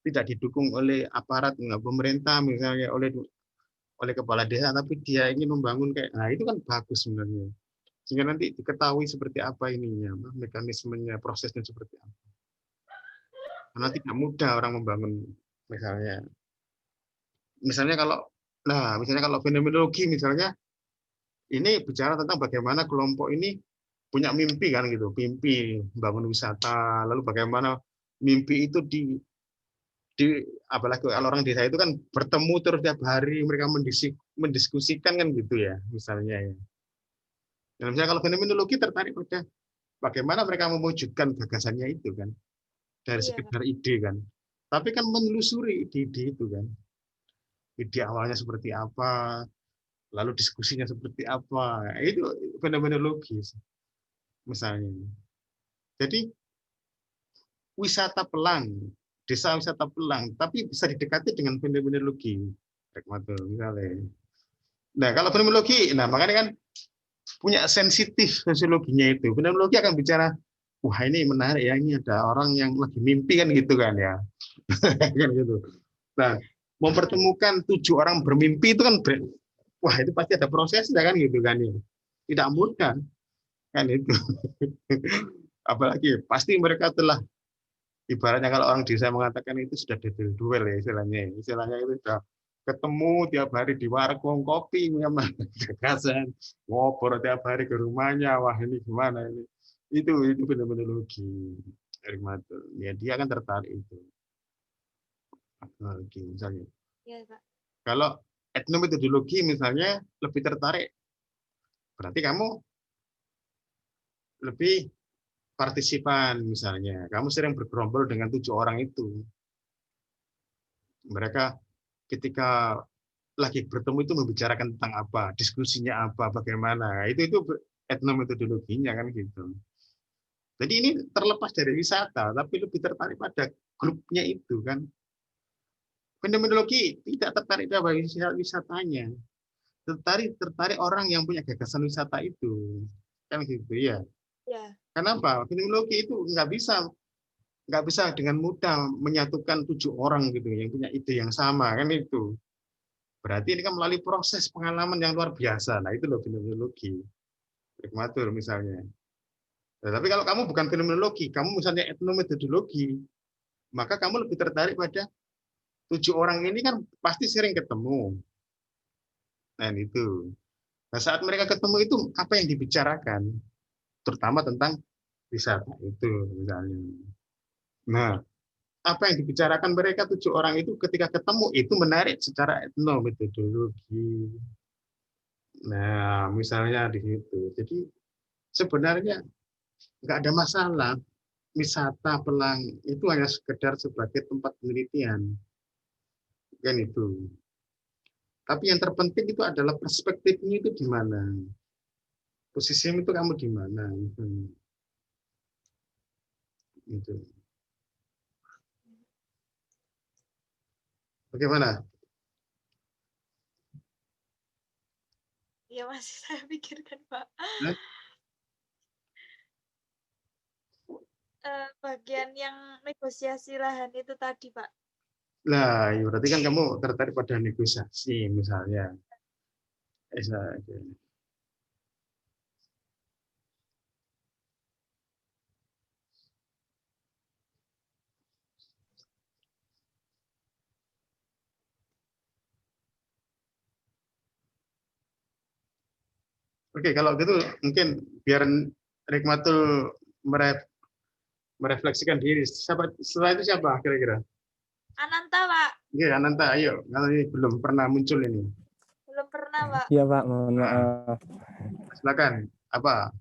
tidak didukung oleh aparat pemerintah misalnya oleh kepala desa, tapi dia ingin membangun kayak, nah itu kan bagus sebenarnya. Sehingga nanti diketahui seperti apa ininya, mekanismenya, prosesnya seperti apa. Karena tidak mudah orang membangun misalnya. Misalnya kalau fenomenologi misalnya, ini bicara tentang bagaimana kelompok ini punya mimpi kan gitu, mimpi membangun wisata, lalu bagaimana mimpi itu apalagi kalau orang desa itu kan bertemu terus tiap hari, mereka mendiskusikan kan gitu ya misalnya ya. Dan misalnya kalau fenomenologi tertarik pada bagaimana mereka mewujudkan gagasannya itu kan dari Iya, Pak. sekedar ide kan, tapi kan menelusuri ide-ide itu kan, ide awalnya seperti apa, lalu diskusinya seperti apa, itu fenomenologi misalnya. Jadi wisata Pelang, desa wisata Pelang, tapi bisa didekati dengan fenomenologi, misalnya. Nah kalau fenomenologi, nah makanya kan punya sensitif sosiologinya itu. Fenomenologi akan bicara, wah ini menarik ya, ini ada orang yang lagi mimpi kan gitu kan ya, kan gitu. Nah mempertemukan 7 orang bermimpi itu kan, wah itu pasti ada prosesnya kan gitu kan ya. Tidak mudah kan itu. Apalagi pasti mereka telah ibaratnya kalau orang desa mengatakan itu sudah duel ya istilahnya. Istilahnya itu sudah ketemu tiap hari di warung kopi memang gagasan, ngobrol tiap hari ke rumahnya, wah ini gimana ini. Itu fenomenologi Erik Mater. Ya dia kan tertarik itu. Oke, misalnya. Iya, Pak. Kalau etnometodologi misalnya lebih tertarik Berarti kamu lebih partisipan misalnya. Kamu sering bergerombol dengan 7 orang itu. Mereka ketika lagi bertemu itu membicarakan tentang apa, diskusinya apa, bagaimana. Itu etnometodologinya kan gitu. Jadi ini terlepas dari wisata, tapi lebih tertarik pada grupnya itu kan. Fenomenologi tidak tertarik pada wisatanya, tertarik orang yang punya gagasan wisata itu, kan gitu ya. Ya. Kenapa? Fenomenologi itu nggak bisa dengan mudah menyatukan 7 orang gitu yang punya ide yang sama kan itu. Berarti ini kan melalui proses pengalaman yang luar biasa. Nah itu loh fenomenologi, Hikmatur misalnya. Nah, tapi kalau kamu bukan fenomenologi, kamu misalnya etnometodologi, maka kamu lebih tertarik pada 7 orang ini kan pasti sering ketemu. Nah itu. Nah saat mereka ketemu itu apa yang dibicarakan? Terutama tentang wisata itu misalnya. Nah, apa yang dibicarakan mereka 7 orang itu ketika ketemu itu menarik secara etnometodologi. Nah, misalnya di situ. Jadi sebenarnya nggak ada masalah wisata Pelangi itu hanya sekedar sebagai tempat penelitian. Kan itu. Tapi yang terpenting itu adalah perspektifnya itu di mana. Posisimu itu kamu di mana. Gitu. Bagaimana? Ya masih saya pikirkan, Pak. Nah, Bagian yang negosiasi lahan itu tadi, Pak. Lah, ya berarti kan kamu tertarik pada negosiasi misalnya. Oke, kalau gitu mungkin biar Rikmatul merefleksikan diri. Setelah itu siapa kira-kira? Ananta, Pak. Oke, Ananta, ayo. Kalau ini belum pernah muncul ini. Belum pernah, Pak. Iya Pak, mohon maaf. Silakan. Apa?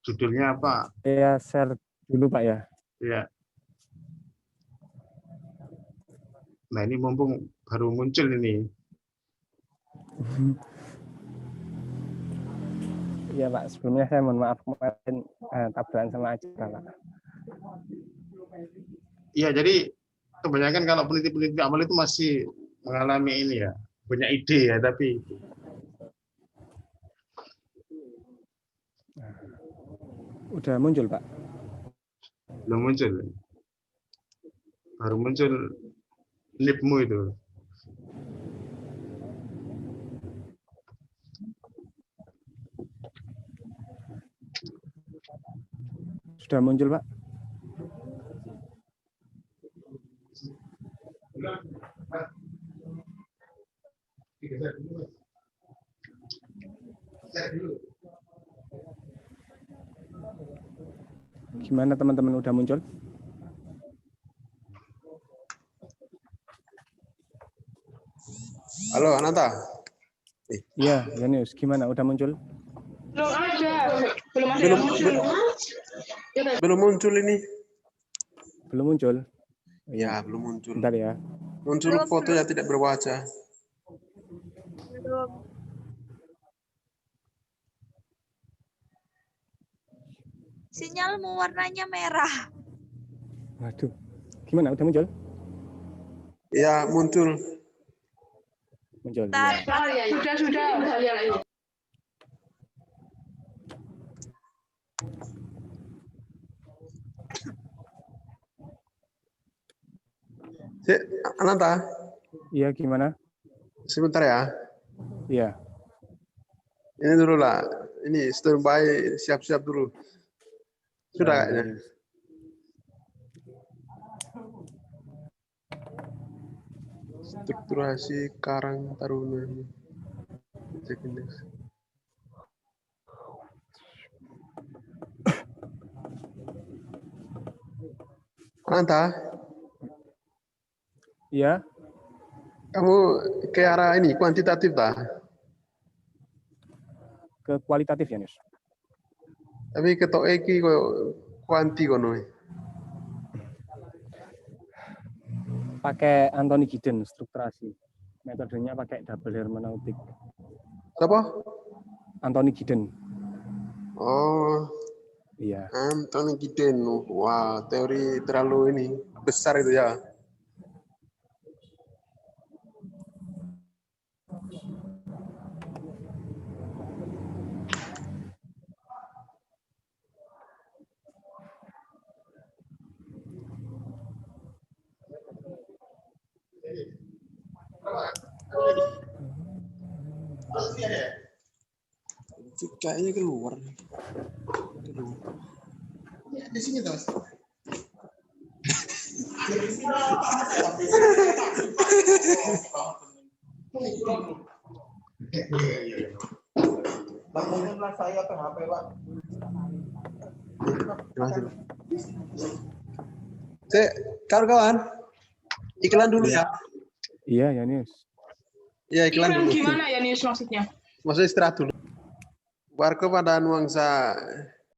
Judulnya apa? Saya share dulu Pak ya. Ya. Nah ini mumpung baru muncul ini. Iya Pak, sebelumnya saya mohon maaf kemarin tabrakan sama acara Pak. Iya, jadi kebanyakan kalau peneliti-peneliti amal itu masih mengalami ini ya, banyak ide ya, tapi Udah muncul Pak? belum muncul. Baru muncul nipmu itu. Sudah muncul Pak? Gimana teman-teman, udah muncul? Halo, Ananta. Iya, Yanius, gimana? Udah muncul? Belum ada. Belum ada Belum, yang muncul. belum muncul ini. Belum muncul? Ya, belum muncul. Bentar ya. Muncul foto yang tidak berwajah. Belum. Sinyalmu warnanya merah. Waduh. Gimana? Udah muncul? Ya, muncul. Muncul. Bentar. Ya. Sudah. Ananta, Iya, gimana? sebentar ya. Iya. Ini dulu lah. Ini standby, siap-siap dulu. Sudah kayaknya. Strukturasi Karang Taruna. Cek indeks. Ananta, Iya. kamu ke arah ini kuantitatif tak? ke kualitatif ya, Yus. Tapi ketok iki koyo kuanti kono. Pakai Anthony Giddens strukturasi. Metodenya pakai double hermeneutik. Apa? Anthony Giddens. Oh, Iya. Anthony Giddens. Wah, teori terlalu ini besar itu ya. Kayaknya keluar. Di sini Mas. Bangunlah saya ke HP, Pak. Kawan-kawan, iklan dulu ya. Iya, ya Yus. Iya, iklan dulu. Gimana ya Nius maksudnya? Maksudnya istirahat dulu. Warga pada nuangsa